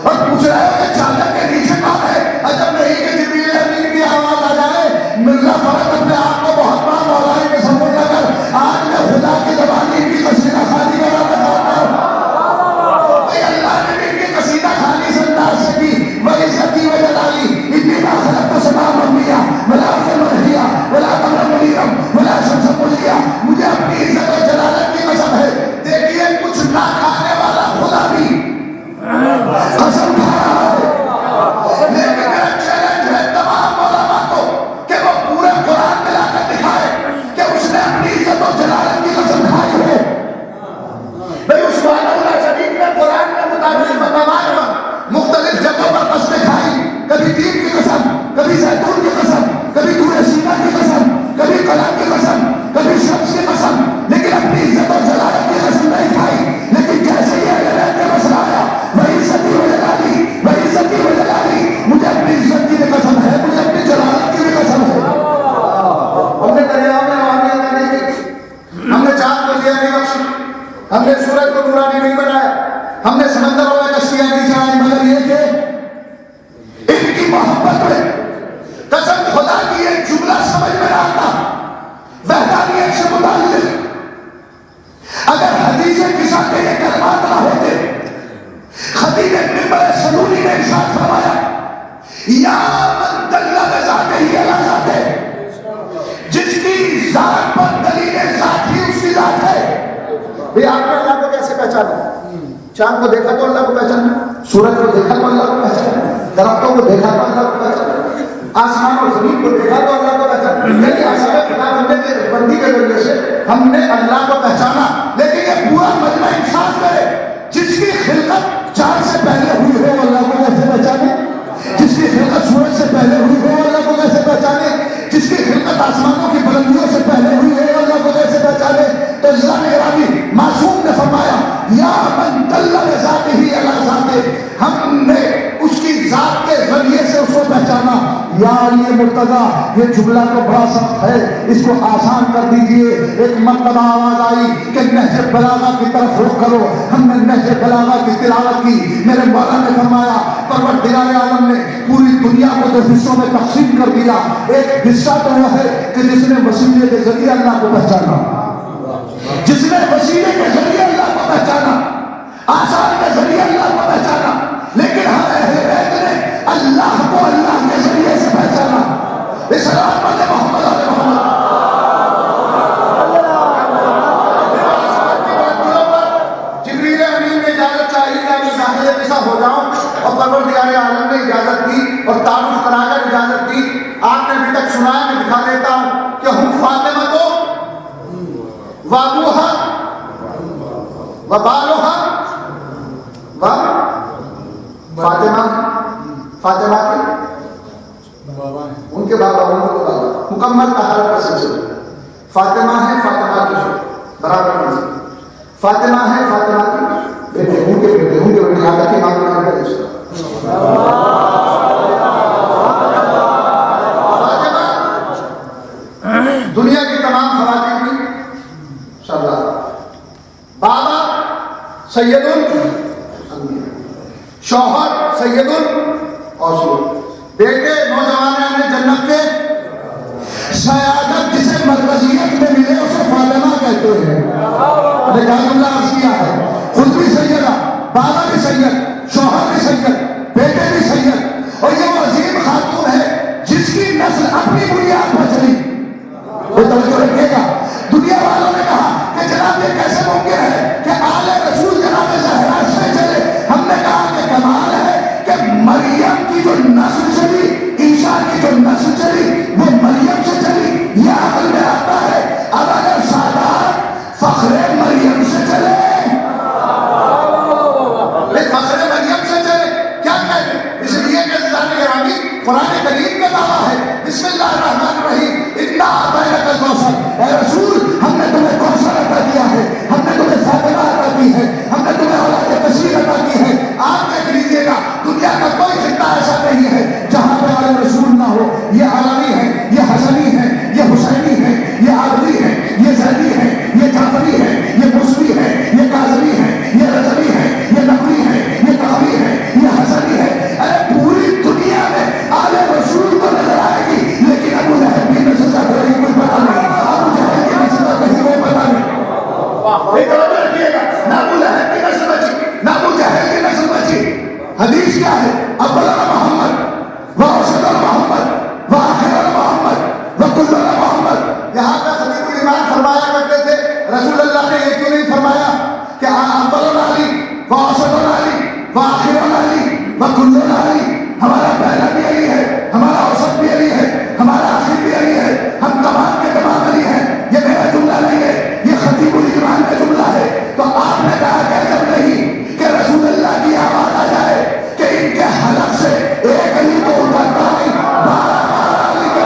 اور پوچھ رہے ہو کہ چادر کے نیچے کون ہے؟ عجب نہیں کہ جبریل امین کی آواز آ جائے، مرزا فرد اپنے آپ کو بہت بڑا مولائی کے سمجھ لے کر آج میں خدا کی زبانی کی قصیدہ خالی کرانا چاہتا ہوں۔ اے اللہ نے بھی ان کی قصیدہ خالی سے انداز سے کی، وَعِزَّتِي وَجَلَالِي إِنِّي مَا خَلَقْتُ السَّمَاءَ مَبْنِيًّا وَلَا أَرْضَ مَرْحِيًّا وَلَا قَمَرًا مُنِيرًا وَلَا شَمْسًا مُضِيًّا، مجھے اپنی عزت و جلالت کی قسم ہے، دیکھیے کچھ نہ کھانے والا خدا بھی قسم کھا رہا ہے، لیکن میرا چیلنج ہے تمام علماء کو کہ وہ پورے قرآن میں لا کر دکھائے کہ اس نے اپنی عزت و جلالت کی قسم کھائی ہے۔ بھئی عثمان اللہ شریف نے قرآن کے مطابق مقامات پر مختلف جگہوں پر قسمیں کھائی، کبھی تین کی قسم، کبھی زیتون کی قسم، کبھی طور سینا کی قسم، کبھی قلم کی قسم، کبھی شمس کی قسم، لیکن اپنی عزت و جلالت کی قسم نہیں کھائی۔ لیکن جیسے یہ بیت کا مسئلہ آیا، وَعِزَّتِي وَجَلَالِي وَعِزَّتِي وَجَلَالِي، مجھے اپنی عزت کی بھی قسم ہے، مجھے اپنی جلالت کی بھی قسم ہے۔ ہم نے دریاؤں میں روانیاں نہیں کی، ہم نے چاند کو دیا نہیں بخشی، ہم نے سورج کو نورانی نہیں بنایا، ہم نے سمندروں میں کشتیاں نہیں چلائیں، مگر یہ کہ ان کی محبت میں قسم خدا کی ایک جملہ سمجھ میں آتا وحدانیت سے متعلق، اگر حدیث قصہ کے یہ کلمات نہ ہوتے، خطیب منبر سنونی نے ارشاد فرمایا یا من دل بذاتہ علی ذاتہ، جس کی ذات پر دلیل ذات ہی اس کی ذات ہے۔ بھئی آپ نے اللہ کو کیسے پہچانا؟ چاند کو دیکھا تو اللہ کو پہچانا، سورج کو دیکھا تو اللہ کو پہچانا، درختوں کو دیکھا تو اللہ کو پہچانا، آسمان اور زمین کو دیکھا تو اللہ کو پہچانا، یعنی اثر خدا بندی کے ذریعے سے ہم نے اللہ کو پہچانا۔ لیکن یہ پورا مجمع انصاف کرے، جس کی خلقت چاند سے پہلے ہوئی ہو اللہ کو کیسے پہچانے؟ جس کی خلقت سورج سے پہلے ہوئی ہو اللہ کو کیسے پہچانے؟ جس کی خلقت آسمانوں کی بلندیوں سے پہلے ہوئی ہے اللہ کو کیسے پہچانے؟ تو اسلام گرامی معصوم نے فرمایا یا من دل بذاتہ علی ذاتہ، ہم نے اس کی ذات کے ذریعے سے اس کو پہچانا۔ یا علی مرتضی، یہ جملہ تو بڑا سخت ہے، اس کو آسان کر دیجئے۔ ایک مرتبہ آواز آئی کہ نہج بلاغہ کی طرف رخ کرو، ہم نے نہج بلاغہ کی تلاوت کی، میرے مولا نے فرمایا پروردگار عالم نے پوری دنیا کو دو حصوں میں تقسیم کر دیا، ایک حصہ تو وہ ہے کہ جس نے وسیلے کے ذریعے اللہ کو پہچانا، جس نے وسیلے کے ذریعے اللہ کو پہچانا، آسان کے ذریعے اللہ کو پہچانا، لیکن ہم اہل بیت نے اللہ کو اللہ کے ذریعے سے پہچانا۔ اسلام پڑھتے محمد علیہ محمد۔ جبریل امین نے اجازت چاہی کہ میں شاہد قصہ ہو جاؤں، اور پروردگار عالم نے اجازت دی اور تعارف کرا کر اجازت دی۔ آپ نے ابھی تک سنا ہے، میں دکھا دیتا ہوں کہ ہم فاطمہ کو وابوہا وبالوہا فاطمہ، فاطمہ کی ان کے بابا مکمل طہارت کا سلسلہ، فاطمہ ہے فاطمہ کی برابر نہیں، فاطمہ ہے فاطمہ کی بیٹے، ان کے بیٹے، ان کے بیٹے، یہاں تک کہ معلوم ہے فاطمہ دنیا کی تمام خواتین کی سردار، بابا سید الانبیاء، شوہر سید الاوصیاء، بیٹے نوجوانان جنت کے سیادت جسے مرکزیت میں ملے اسے فاطمہ کہتے ہیں۔ نے کہا جملہ عرض کیا ہے، خود بھی سیدہ، بابا بھی سید، شوہر بھی سید، بیٹے بھی سید، اور یہ وہ عظیم خاتون ہے جس کی نسل اپنی بنیاد پر چلی۔ وہ توجہ رکھے گا، دنیا والوں نے کہا کہ جناب یہ کیسے ممکن ہے کہ آل رسول جناب زہرا سے چلے؟ ہم نے کہا کہ کمال ہے کہ مریم کی جو نسل چلی، عیسیٰ کی جو نسل چلی وہ مریم سے چلی، یہ عقل میں آتا ہے۔ اب اگر سادات فخر مریم سے چلے ایک توجہ رکھیے گا، نہ ابو لہب کی نسل بچی، نہ ابو جہل کی نسل بچی. حدیث کیا ہے؟ اولنا محمد واوسطنا محمد واخرنا محمد وکلنا محمد. یہاں پہ خطیب الایمان فرمایا کرتے تھے رسول اللہ نے یہ کیوں نہیں فرمایا کہ اولنا علی واوسطنا علی واخرنا علی وکلنا علی؟ ہمارا پہلا بھی علی ہے، ہمارا اوسط بھی علی ہے، ہمارا آخر بھی علی ہے، ہم تمام کے تمام علی ہیں. یہ میرا جملہ نہیں ہے، یہ خطیب الایمان کا جملہ ہے. تو آپ نے کہا کہ جب نہیں کہ رسول اللہ کی آواز آ جائے کہ ان کے حلق سے ایک علی کو اترتا نہیں، 12 علی کا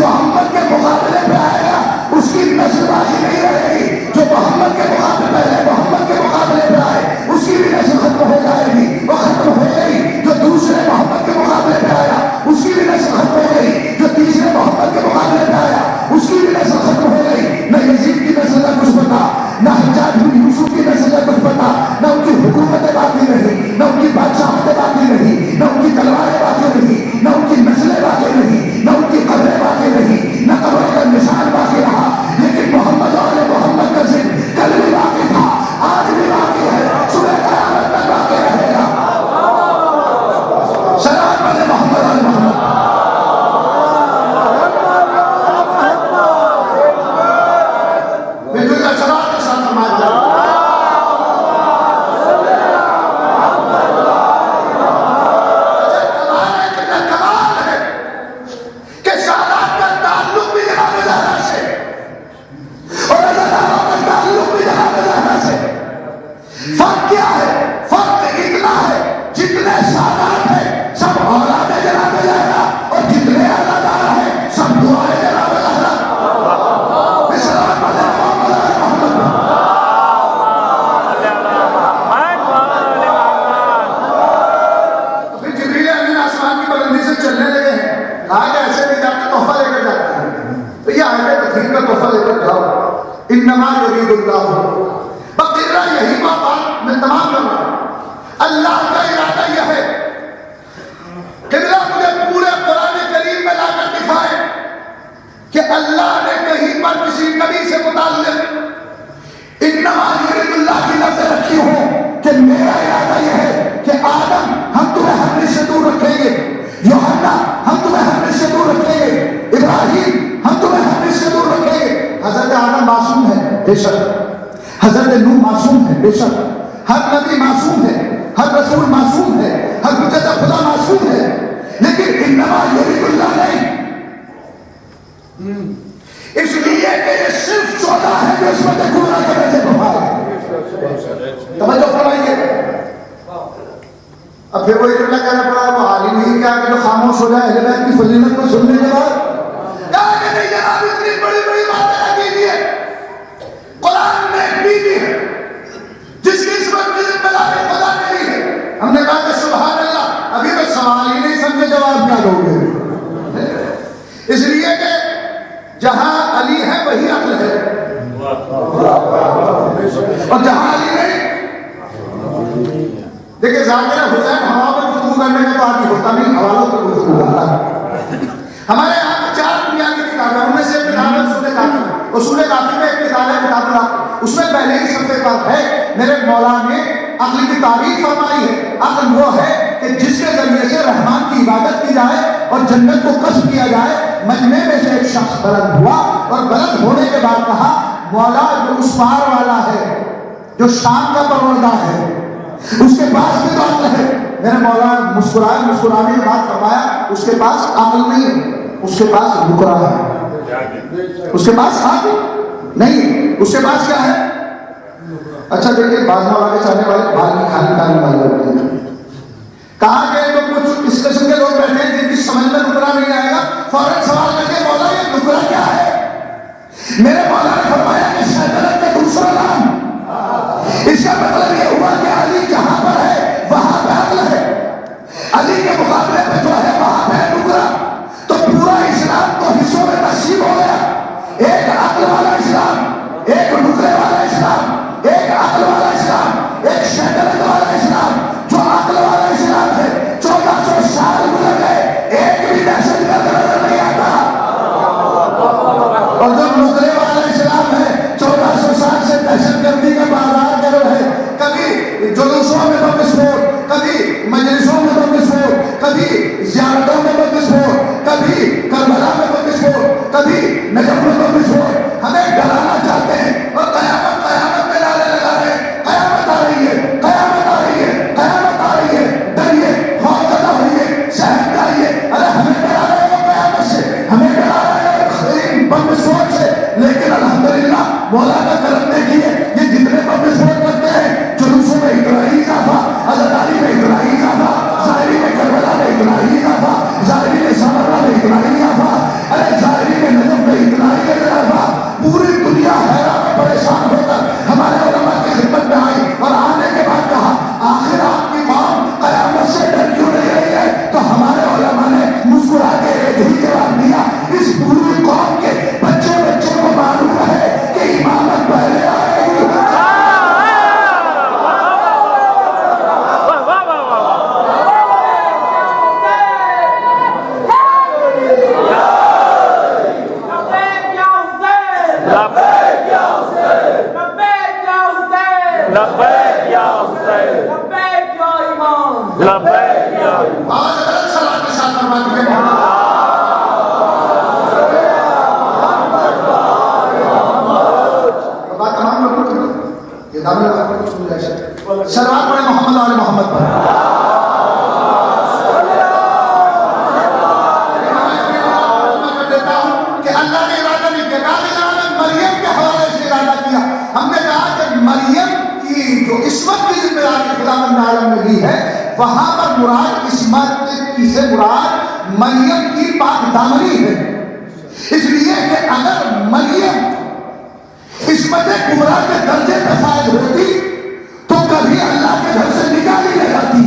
محمد کے مقابلے پہ آئے گا اس کی نسل بازی نہیں رہے گی. جو محمد کے مقابلے پہ محمد کے مقابلے پہ آئے اس کی بھی نسل ختم ہو جائے گی، وہ ختم ہو گئی. جو دوسرے محمد کے مقابلے پہ آیا اس کی بھی نسل ختم ہو گئی. جو تیسرے محمد کے مقابلے پہ آیا اس کی بھی نسل ختم ہو گئی. نہ یزید کی نسل کا کچھ پتا، نہ حجاج بن یوسف کی نسل کا کچھ پتا، نہ ان کی حکومتیں باقی رہی، نہ ان کی بادشاہتیں باقی رہی، نہ ان کی تلواریں باقی رہی، نہ ان کی نسلیں باقی رہی، نہ ان کی قبریں باقی رہی، نہ قبر کا نشان باقی رہا. لیکن محمد اور محمد کا ذکر کل بھی باقی تھا، آج بھی باقی ہے، صبح قیامت تک باقی رہے گا. سلام علی محمد اور محمد. بالکل کا سوال کے ساتھ فرمایا انما یرید اللہ. بقرہ یہی بات میں تمام کر رہا ہوں. اللہ کا ارادہ یہ ہے قبلہ مجھے پورے قرآن کریم میں لا کر دکھائے کہ اللہ نے کہیں پر کسی نبی سے متعلق انما یرید اللہ کی لفظ رکھی ہو کہ میرا ارادہ یہ ہے کہ آدم ہم تمہیں ہر رشتے دور رکھیں گے، یوحنا ہم تمہیں ہر رشتے دور رکھیں گے، ابراہیم ہم تمہیں ہر رشتے دور رکھیں گے. حضرت آدم معصوم ہے بے شک، حضرت نوح معصوم ہے بے شک، ہر نبی معصوم ہے، ہر رسول معصوم ہے، ہر حجت خدا معصوم ہے. لیکن انما یرید اللہ نہیں، اس لیے کہ یہ صرف 14 ہے جو اس وقت کبریٰ کے درجے پر ہے. توجہ فرمائیے. اب پھر وہی جملہ کہنا پڑا وہ عالم ہی کیا کہ جو خاموش ہو جائے اہل بیت کی فضیلت کو سننے کے بعد کہا کہ نہیں جناب اتنی بڑی بڑی باتیں نہ کیجیے. قرآن میں ایک بیوی ہے جس کی اس وقت ذمہ داری خدا نے لی ہے. ہم نے کہا کہ سبحان اللہ، ابھی تو سوال ہی نہیں سمجھے جواب کیا دو گے. اس لیے کہ جہاں علی ہے وہی عقل ہے، اور جہاں علی نہیں. دیکھیں ذاکر حسین ہوا پر گفتگو کرنے کا تو آدمی ہوتا نہیں، حوالوں پر گفتگو کرتا ہے. ہمارے یہاں 4 دنیا کی کتابیں، ان میں سے ایک کتاب ہے اصول کافی. اصول کافی میں ایک کتاب ہے کتاب اللہ، اس میں پہلے ہی صفحے پر ہے میرے مولا نے عقل کی تعریف فرمائی ہے. عقل وہ ہے کہ جس کے ذریعے سے رحمان کی عبادت کی جائے اور جنت کو کسب کیا جائے. مجمع میں سے ایک شخص بلند ہوا اور بلند ہونے کے بعد کہا مولا جو اس پار والا ہے، جو شام کا پروردگار ہے، اس کے پاس بھی تو عقل ہے. میرے مولا مسکرائے، مسکرانے کے بعد فرمایا اس کے پاس عقل نہیں ہے، اس کے پاس نکرا ہے. اس کے پاس عقل نہیں، اس کے پاس کیا ہے؟ اچھا دیکھیے بعض مولا کے چاہنے والے بال کی کھانے کھانے والے ہوتے ہیں. کہا کہ تو کچھ اس قسم کے لوگ بیٹھے ہیں جن کی سمجھ میں نکرا نہیں آئے گا، فوراً سوال کرتے مولا یہ نکرا کیا ہے؟ میرے مولا نے فرمایا کہ شیطنت کا دوسرا نام. اس کا مطلب یہ ہوا کہ علی جہاں پر ہے وہاں پہ عقل ہے، علی کے مقابلے پہ جو ہے وہاں پہ نکرا. تو پورا اسلام کو حصوں میں تقسیم ہو گیا. ایک اسلام ہے 1400 سال سے دہشت گردی کا بازار گرو ہے. کبھی جلوسوں میں بم وسفوٹ، کبھی مجلسوں میں بم وسفوٹ، کبھی زیارتوں میں بم وسفوٹ، کبھی کربلا میں بم وسفوٹ، کبھی نجف میں بم وسفوٹ. ہمیں ڈرانا چاہتے ہیں اور قیامت قیامت میں نعرے لگا رہے ہیں. قیامت آ رہی ہے، قیامت آ رہی ہے، قیامت آ رہی ہے. ڈریے، خوف زدہ ہوئیے، سہم جائیے. ارے ہمیں ڈرا رہے ہو قیامت سے، ہمیں ڈرا رہے ہو بم وسفوٹ سے، لیکن الحمدللہ مولا کا کرم دیکھیے یہ جتنے بم وسفوٹ کرتے ہیں، جلوسوں میں اتنا ہی اضافہ، عزاداری میں اتنا ہی اضافہ، ظاہری میں کربلا میں اتنا ہی اضافہ، ظاہری میں سامرہ میں اتنا ہی اضافہ، ارے ظاہری میں نجف میں اتنا ہی اضافہ. پوری دنیا حیران اور پریشان ہو کر ہمارے علماء کی خدمت میں آئی اور آنے کے بعد کہا آخر آپ کی قوم قیامت سے ڈر کیوں نہیں رہی ہے؟ تو ہمارے علماء نے مسکرا کے ایک ہی جواب دیا، اس پوری قوم کے بچے بچے کو معلوم ہے کہ امامت پہلے آئے گی. سلوات پڑھیں محمد آل محمد پر. کہ اللہ نے ارادہ نہیں کیا، مریم کے حوالے سے ارادہ کیا. ہم نے کہا کہ مریم کی جو عصمت کی ذمہ داری خداوند عالم نے دی ہے، وہاں پر مراد عصمت کی سے مراد مریم کی پاک دامنی ہے. اس لیے کہ اگر مریم عصمت کبریٰ کے درجے پہ فائز ہوتی تو کبھی اللہ کے گھر سے نکال ہی نہیں جاتی.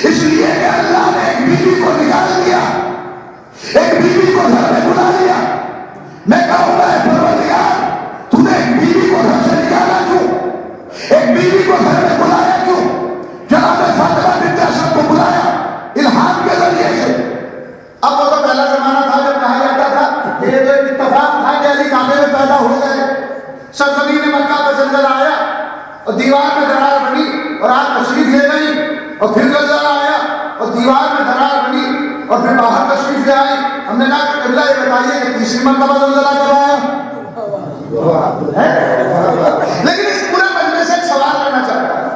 اس لیے کہ اللہ نے ایک بیوی کو نکال دیا، ایک بیوی کو گھر میں بلا لیا. میں کہوں گا پروردگار تو نے ایک بیوی کو گھر سے نکالا کیوں؟ ایک بیوی کو گھر میں بلایا کیوں؟ جناب فاطمہ بنت اسد کو بلایا الہام کے ذریعے سے. اب وہ تو پہلا زمانہ تھا جب کہا جاتا تھا کہ یہ تو ایک اتفاق تھا کہ علی کعبے میں پیدا ہو گئے. سرزمین مکہ پہ زلزلہ آیا اور دیوار میں درار بنی اور آپ تشریف لے گئی، اور پھر زلزلہ آیا اور دیوار میں درار بنی اور پھر باہر تشریف لے آئی. ہم نے کہا کہ قبلہ یہ بتائیے کہ تیسری مرتبہ زلزلہ کب آیا؟ لیکن اس پورے مجمع سے ایک سوال کرنا چاہتا ہوں.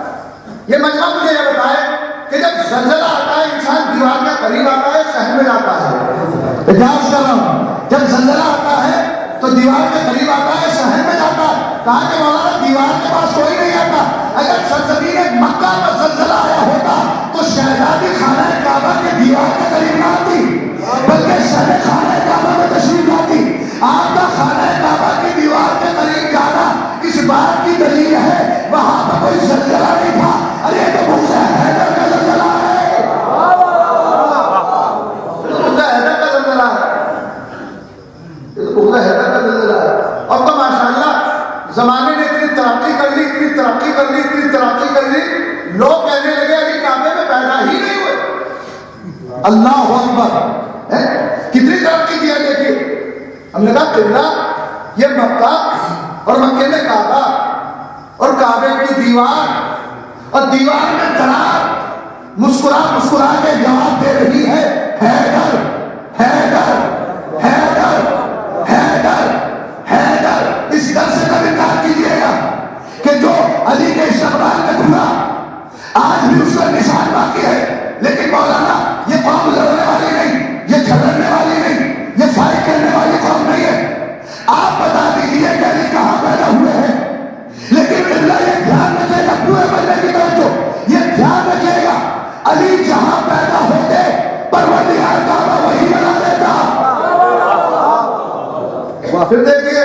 یہ مجمع مجھے یہ بتائے کہ جب زلزلہ آتا ہے انسان دیوار کے قریب آتا ہے شہر میں جاتا ہے؟ اجازت کر رہا ہوں، جب زلزلہ آتا ہے تو دیوار کے قریب آتا ہے شہر میں جاتا ہے. کہا کہ مولانا دیوار کے پاس کوئی نہیں آتا. اگر سرزمین مکہ پر زلزلہ آیا ہوتا تو شہزادی خانہ کعبہ کے دیوار کے قریب نہ آتی بلکہ شہر خانہ کعبہ میں تشریف لاتی. آپ کا خانہ کعبہ کی دیوار کے قریب جانا اس بات کی دلیل ہے وہاں پر کوئی زلزلہ نہیں تھا. ارے تو موسیٰ حیدر کا زلزلہ ہے، موسیٰ حیدر کا زلزلہ ہے، موسیٰ حیدر کا زلزلہ ہے. اب تو ماشاءاللہ زمانے نے اتنی ترقی کر لی، اتنی ترقی کر لی، اتنی ترقی کر لی، لوگ کہنے لگے علی کعبے میں پیدا ہی نہیں ہوئے. اللہ اکبر، کتنی ترقی کیا. دیکھیے ہم نے کہا قبلہ یہ مکہ اور مکے میں کعبہ اور کعبے کی دیوار اور دیوار میں درار مسکرا مسکرا کے جواب دے رہی ہے حیدر حیدر حیدر حیدر حیدر. اس گھر سے کبھی انکار کیجیے گا کہ جو علی کے استقبال میں گھوما آج بھی اس کا نشان باقی ہے. لیکن مولانا یہ قوم لڑنے والی نہیں، یہ جھگڑنے والی نہیں، یہ فائٹ کرنے والی قوم نہیں ہے. آپ بتا دیجیے کہ علی کہاں پیدا ہوئے ہیں. لیکن قبلہ یہ دھیان رکھے گا پورے بندے کی طرف، یہ دھیان رکھے گا علی جہاں پیدا ہوتے پروردگار کعبہ وہی بنا دیتا. پھر دیکھیے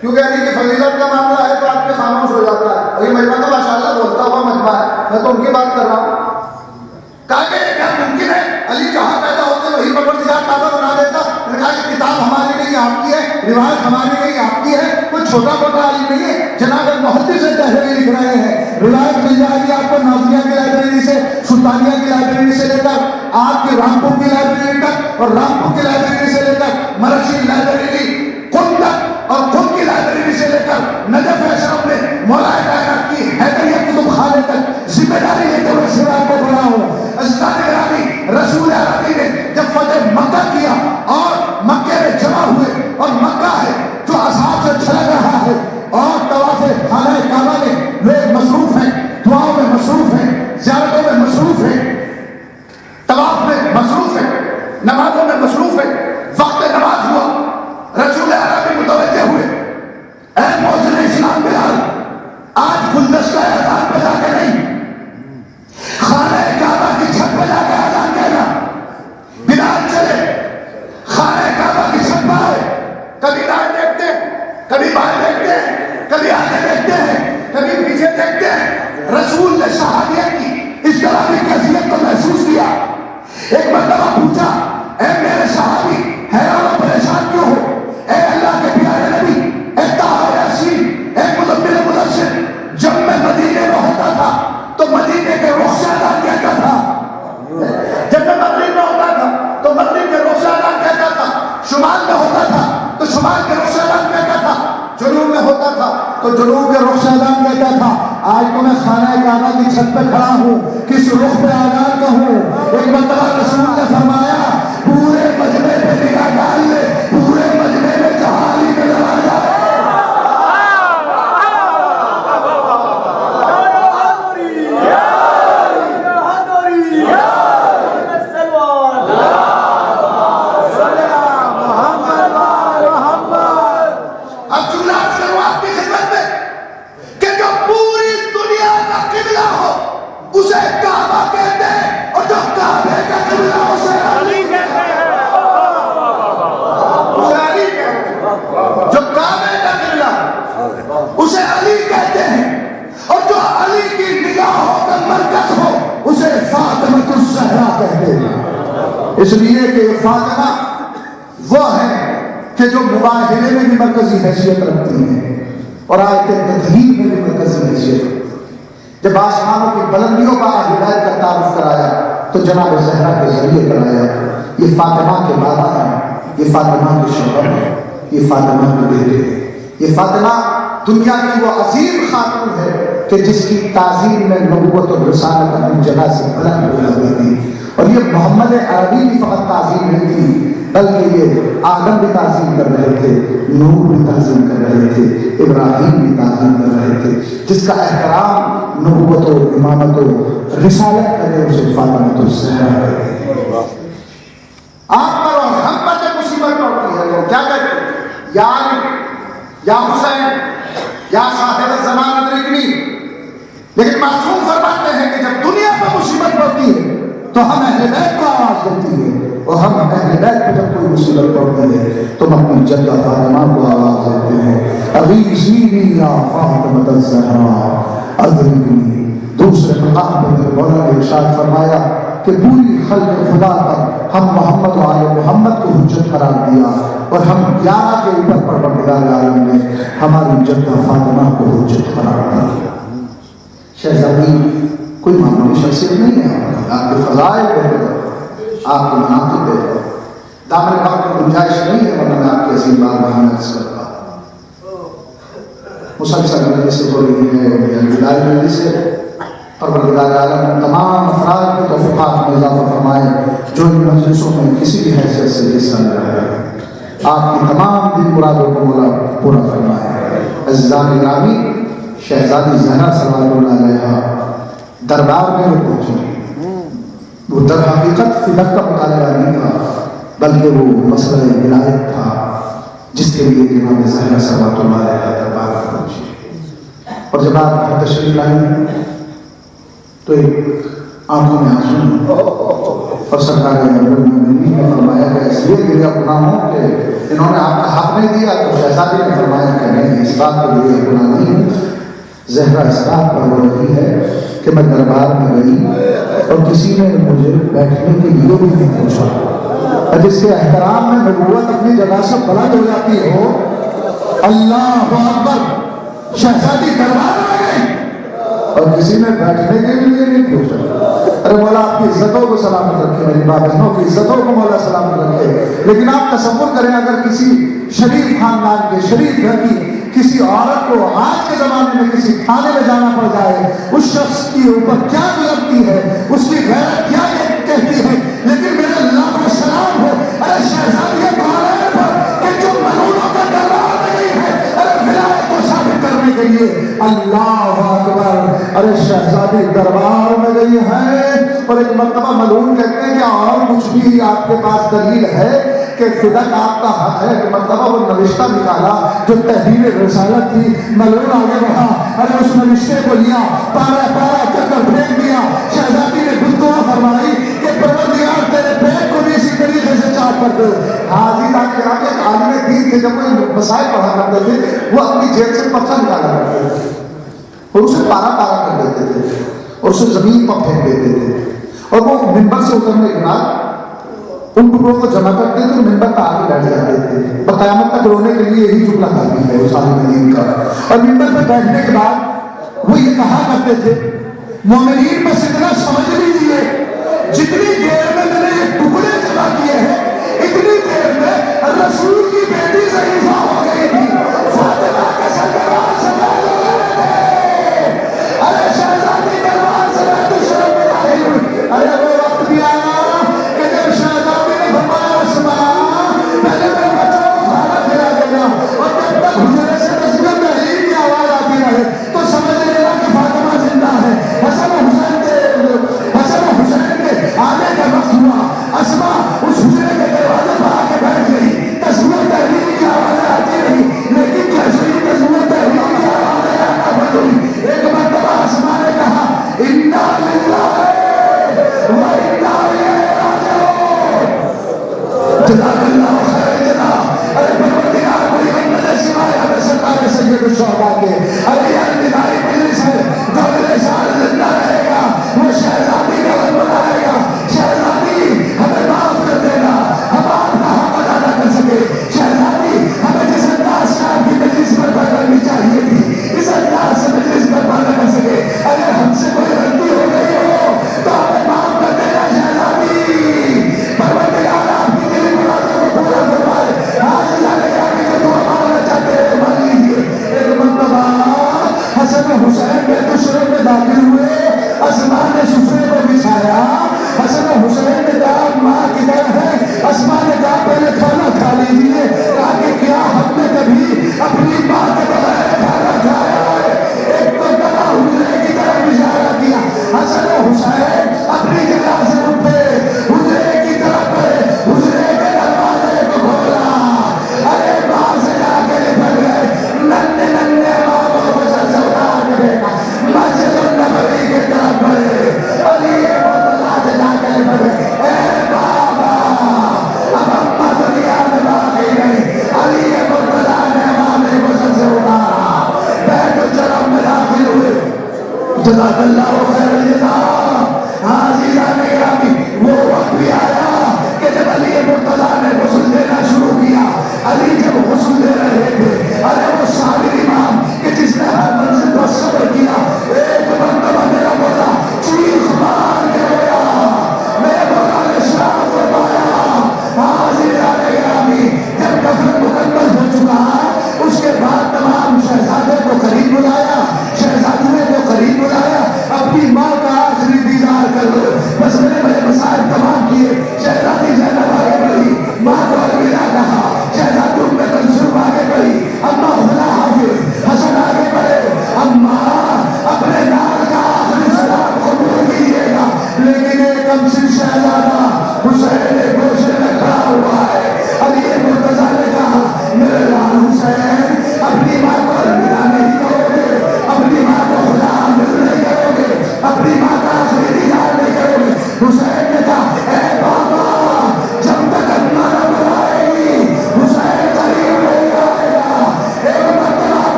کیونکہ علی کی فضیلت کا معاملہ ہے تو آپ کے خاموش ہو جاتا ہے. اور یہ مجمع تو ماشاءاللہ بولتا ہوا مجمع ہے، میں تو ان کی بات کر رہا ہوں. کہا کہ کیا ممکن ہے علی جہاں پیدا ہوتے وہی پروردگار کعبہ بنا دیتا؟ میں نے کہا کہ کتاب ہماری نہیں آپ کی ہے، روایت ہماری نہیں آپ کی ہے، کوئی چھوٹا موٹا علی نہیں ہے. جناب محدث تحریری لکھ رہے ہیں، روایت مل جائے گی آپ کو نازیہ کی لائبریری سے، سلطانیہ کی لائبریری سے لے کر آپ کی رامپور کی لائبریری تک، اور رامپور کی لائبریری سے لے کر مرشی لائبریری خود تک اور خود کی ذمہ داری لیتے ہوئے سیوا کو بڑھا ہوں. عزیزان گرامی، رسول عربی نے جب فتح مکہ کیا اور مکے میں جمع ہوئے، اور مکہ ہے جو عذاب سے چھلک رہا ہے، اور طواف خانہ کعبہ میں لوگ مصروف ہیں، دعاؤں میں مصروف ہیں، زیارتوں میں مصروف ہیں، طواف میں مصروف ہیں، نمازوں میں مصروف ہیں. وقت نماز ہوا، رسول عربی متوجہ ہوئے، اے مؤذن اسلام بلال، آج گلدستہ اذان بجا کے نہیں، خانہ کعبہ کی چھت پہ جا کے اذان کہنا. بلال چلے خانہ کعبہ کی چھت پر آئے، کبھی دائیں دیکھتے ہیں، کبھی بائیں دیکھتے ہیں، کبھی آگے دیکھتے ہیں، کبھی پیچھے دیکھتے ہیں. رسول نے شہادت کی اس طرح کی کیفیت کو محسوس کیا. ایک مرتبہ پوچھا، اے میرے صحابی حیران و پریشان کیوں ہو؟ اے اللہ کے پیارے نبی، اے طاہر یاسین، اے مزمل مدثر، جب میں مدینے میں ہوتا تھا تو مدینے کے روشنان کہتا تھا، جب میں مغرب میں ہوتا تھا تو مغرب کے روشنان کہتا تھا، شمال میں ہوتا تھا تو شمال کے رخشادان کہتا تھا، جنوب میں ہوتا تھا تو جنوب کے رخشادان کہتا تھا. آج تو میں خانہ کعبہ کی چھت پہ کھڑا ہوں، کس رخ پہ اذان کہوں؟ ایک مرتبہ رسول نے فرمایا، پورے مجمع پہ نگاہ ڈال لے، پورے مجمع میں جہاں ہی نظر آ جائے. اسے کعبہ کہتے ہیں، اور جو کعبے کا قبلہ اسے علی کہتے ہیں. اسے علی کہتے ہیں. جو کعبے کا قبلہ اسے علی کہتے ہیں، اور جو علی کی نگاہوں کا مرکز ہو اسے فاطمہ الزہرا کہتے ہیں. اس لیے کہ فاطمہ وہ ہے کہ جو مباہلے میں بھی مرکزی حیثیت رکھتی ہیں اور آیت تطہیر میں بھی مرکزی حیثیت رکھتی ہیں. جب آسمانوں کی بلندیوں کا ہدایت کا تعارف کرایا تو جناب زہرا کے ذریعے کرایا. یہ فاطمہ کے بابا ہیں، یہ فاطمہ کے شوہر ہیں، یہ فاطمہ کے بیٹے ہیں. یہ فاطمہ دنیا کی وہ عظیم خاتون ہے کہ جس کی تعظیم میں نبوت اور رسالت اپنی جگہ سے بلند ہو جاتی تھی. اور یہ محمد عربی کی فقط تعظیم نہیں تھی، بلکہ یہ آدم بھی تعظیم کر رہے تھے، نوح بھی تعظیم کر رہے تھے، ابراہیم بھی تعظیم کر رہے تھے. جس کا احترام نبوت و امامت و رسالت کرے اسے فاطمہ الزہرا کہتے ہیں. آپ پر اور ہم پر جب مصیبت پڑتی ہے تو کیا کہتے ہیں؟ یا علی، یا حسین، یا صاحب زمان ادرکنی. لیکن معصوم فرماتے ہیں کہ جب دنیا پر مصیبت پڑتی ہے تو ہم اہل بیت کو آواز دیتی ہے، اور ہم اہل بیت کو جب کوئی مصیبت پڑتی ہے تو ہم اپنی جدہ فاطمہ کو آواز دیتے ہیں، اغیثینی یا فاطمۃ الزہرا ادرکنی. دوسرے مقام پر میرے مولا نے ارشاد فرمایا کہ پوری خلق خدا پر ہم محمد و آل محمد کو حجت قرار دیا، اور ہم 11 کے اوپر پروردگار عالم نے ہماری جدہ فاطمہ کو حجت قرار دیا. شہزادی کوئی معمولی شخصیت نہیں ہے، آپ کے فضائل بہت، آپ کے مناقب بہت، دامن حق کی گنجائش نہیں ہے، ورنہ میں آپ کی عظیم بارگاہ میں عرض کرتا. مسلسل مجلس سے ہو رہی ہے، الوداعی مجلس سے پروردگار عالم تمام افراد کے توفیقات میں اضافہ فرمائے جو ان مجلسوں میں کسی بھی حیثیت سے حصہ لے رہے ہیں. آپ کی تمام دل مرادوں کو مولا پورا فرمائے. عزیزان گرامی، شہزادی زہرا سلام اللہ علیہا دربار میں وہ پہنچی، وہ در حقیقت فلک کا مطالبہ نہیں تھا، بلکہ وہ مسئلہ ولایت تھا جس کے لیے جناب زہرا سلام اللہ علیہا دربار میں پہنچی. اور جب آپ گھر تشریف لائیں تو ایک آنکھوں میں آنسو، اور سرکار المومنین نے فرمایا کہ اس لیے گریا گناہ ہوں کہ انہوں نے آپ کا حق نہیں دیا. تو شہزادی نے فرمایا کہ نہیں، اس بات کے لیے گناہ نہیں. زہرا اس بات پر ہو رہی ہے کہ میں دربار میں گئی اور کسی نے مجھے بیٹھنے کے لیے بھی نہیں پوچھا. جس کے احترام میں نبوت اپنی جگہ سے بلند ہو جاتی ہو. اللہ اکبر. شہزادی دربار میں گئی اور کسی نے بیٹھنے کے لیے نہیں پوچھا. ارے مولا آپ کی عزتوں کو سلامت رکھے، میری ماں بہنوں کی عزتوں کو مولا سلامت رکھے. لیکن آپ تصور کریں اگر کسی شریف خاندان کے شریف گھر کی کسی عورت کو آج کے زمانے میں کسی تھانے میں جانا پڑ جائے، اس شخص کے اوپر کیا گزرتی ہے، اس کی غیرت کیا کہتی ہے، لیکن میرے اللہ کا سلام ہو ارے شہزادی بہرائے پر کہ جو ملونوں کا دربار میں گئی ہے، ارے ولایت کو ثابت کرنے کے لیے اللہ اکبر، ارے شہزادی دربار میں گئی ہے۔ اور ایک مرتبہ ملعون کہتے ہیں کہ اور کچھ بھی آپ کے پاس دلیل ہے کہ فدق آپ کا حق ہے؟ کہ مرتبہ وہ نوشتہ نکالا جو تحریر رسالت تھی، ملعون آگے بڑھا، ارے اس نوشتے کو لیا، پارا پارا چکر پھینک دیا، شہزادی نے دعا فرمائی کہ پروردگار تیرے پیٹ کو بھی اسی طریقے سے چاٹ کر دے۔ حاضر کرام ایک عالم دین تھے، جب وہ مسائل پڑھا کرتے تھے وہ اپنی جیب سے پتھر نکالا کرتے تھے اور اسے پارا پارا کر دیتے تھے اور اسے زمین پر پھینک دیتے تھے، اور وہ منبر سے اترنے کے بعد ان ٹکڑوں کو جمع کرتے تھے اور منبر پر آ کے بیٹھ جاتے تھے۔ قیامت تک رونے کے لیے یہی جملہ کافی ہے اس عالم دین کا۔ اور منبر پر بیٹھنے کے بعد وہ یہ کہا کرتے تھے، مومنین بس اتنا سمجھ لیجیے، جتنی دیر میں میں نے یہ ٹکڑے جمع کیے ہیں اتنی دیر میں رسول کی بیٹی ضعیفہ ہو گئی تھی، فاطمہ کے سرکار سے ارے شہزادی دربار سے میں دشمن میں داخل ہوئی۔ ارے وہ وقت بھی آیا کہ جب شہزادی نے فرمایا اسما پہلے میرے بچوں کو کھانا کھلا دینا، اور جب تک حجرے سے تسبیح تحریر کی آواز آتی رہے تو سمجھ لینا کہ فاطمہ زندہ ہے۔ حسن حسین کے آنے کا وقت ہوا، اسما اس حجرے کے دروازے پر آ کے بیٹھ گئی، تسبیح تحریر کی آوازیں آتی رہی، لیکن جیسے ہی تسبیح تحریر کی آوازیں آنا بند ہوئی، ایک مرتبہ اسما نے کہا انا للہ و انا الیہ راجعون۔ جزاک اللہ خیر جزاک۔ ارے پروردگار کوئی بندہ سوائے ہمیں سرکار سید الشہداء کے، ارے یہ الوداعی مجلس ہے، جو میرے ساتھ زندہ رہے گا وہ شہزادی کا غم بنائے گا۔ شہزادی ہمیں معاف کر دینا، ہم آپ کا حق ادا نہ کر سکے۔ شہزادی ہمیں جس انداز سے آپ کی مجلس پر کرنی چاہیے تھی اس انداز سے مجلس پر نہ کر سکے، اگر ہم سے کوئی غلطی ہو گئی ہو تو ہمیں معاف کر دینا شہزادی۔ پروردگار آپ کی دلی مرادوں کو پورا فرمائے۔ آج اللہ نے آگے جو دعا مانگنا چاہتے ہیں مان لیجیے۔ ایک مرتبہ حسن حسین کے دشمن میں داخل ہوئے، اسما نے سفرے کو بچھایا، حسن حسین نے کہا ماں کدھر ہے؟ اسما نے کہا پہلے کھانا کھا لیجیے، تاکہ کیا ہم نے کبھی اپنی ماں کے بغیر کھانا کھایا ہے؟ ایک مرتبہ حجرے کی طرف اشارہ کیا، حسن حسین اپنی جگہ سے اٹھے، حجرے کی طرف گئے، حجرے کے دروازے کو کھولا، ارے ماں سے جا کے لپٹ گئے، ننھے ننھے بابوں کو سر سے اٹھا کے دیکھا، مسجد النبوی کی طرف بڑھے، علی مرتضیٰ سے جا کے لپٹ گئے، اے بابا اب اماں دنیا میں باقی نہیں۔ علی مرتضیٰ نے امامے کو سر سے اٹھا، بیت الجرم میں داخل ہوئے۔ جزاک اللہ خیر الجزاء۔ عزیزان گرامی، وہ وقت بھی آیا کہ جب علی مرتضیٰ نے غسل دینا شروع کیا، علی جب غسل دے رہے تھے، ارے وہ صابر امام کہ جس نے ہر منزل پر صبر کیا، ایک مرتبہ میرا مولا چیخ مار کے رویا، میرے مولا نے شراب فرمایا۔ عزیزان گرامی، جب کفن مکمل ہو چکا اس کے بعد تمام شہزادے کو قریب بلایا، شہزادیوں کو قریب بلایا، اپنی ماں کا آخری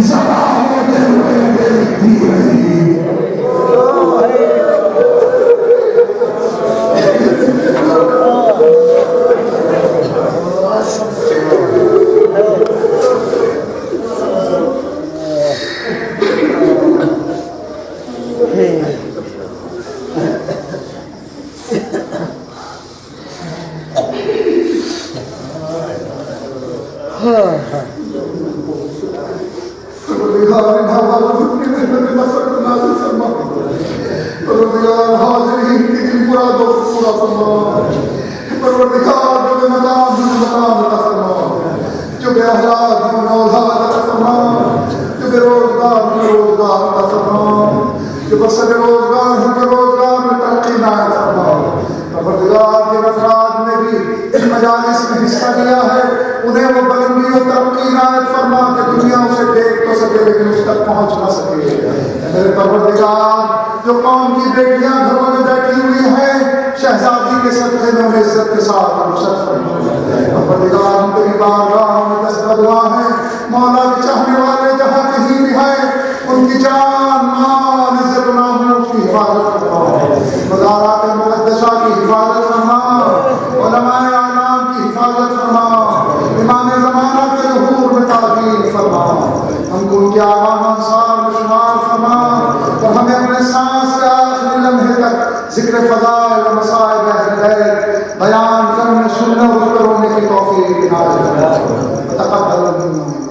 زبان ہوتے ہوئے دیکھتی رہی. مجالس میں حصہ لیا ہے انہیں وہ بلندی و ترقی عنایت فرما کہ دنیا اسے دیکھ تو سکے لیکن اس تک پہنچ نہ سکے. میرے پروردگار جو قوم کی بیٹیاں گھروں میں بیٹھی ہوئی ہیں شہزادی کے صدقے میں انہیں عزت کے ساتھ رخصت فرما. پروردگار ہم تیری بارگاہ میں دست دعا ہے مولا کے چاہنے والے جہاں کہیں بھی ہیں ان کی جان مال عزت و ناموس کی حفاظت فرما. مزارات مقدسہ کی حفاظت فرما. علماء اعلام کی حفاظت فرما. امام زمانہ کے ظہور میں تعبیر فرما. ہم کو ان کے اعوان انصار میں شمار فرما اور ہمیں اپنے سانس کے آخری لمحے تک ذکر فضائل و مصائب اہل بیت بیان کرنے سننے اور اس پر رونے کی توفیق عنایت فرما. تقبل منا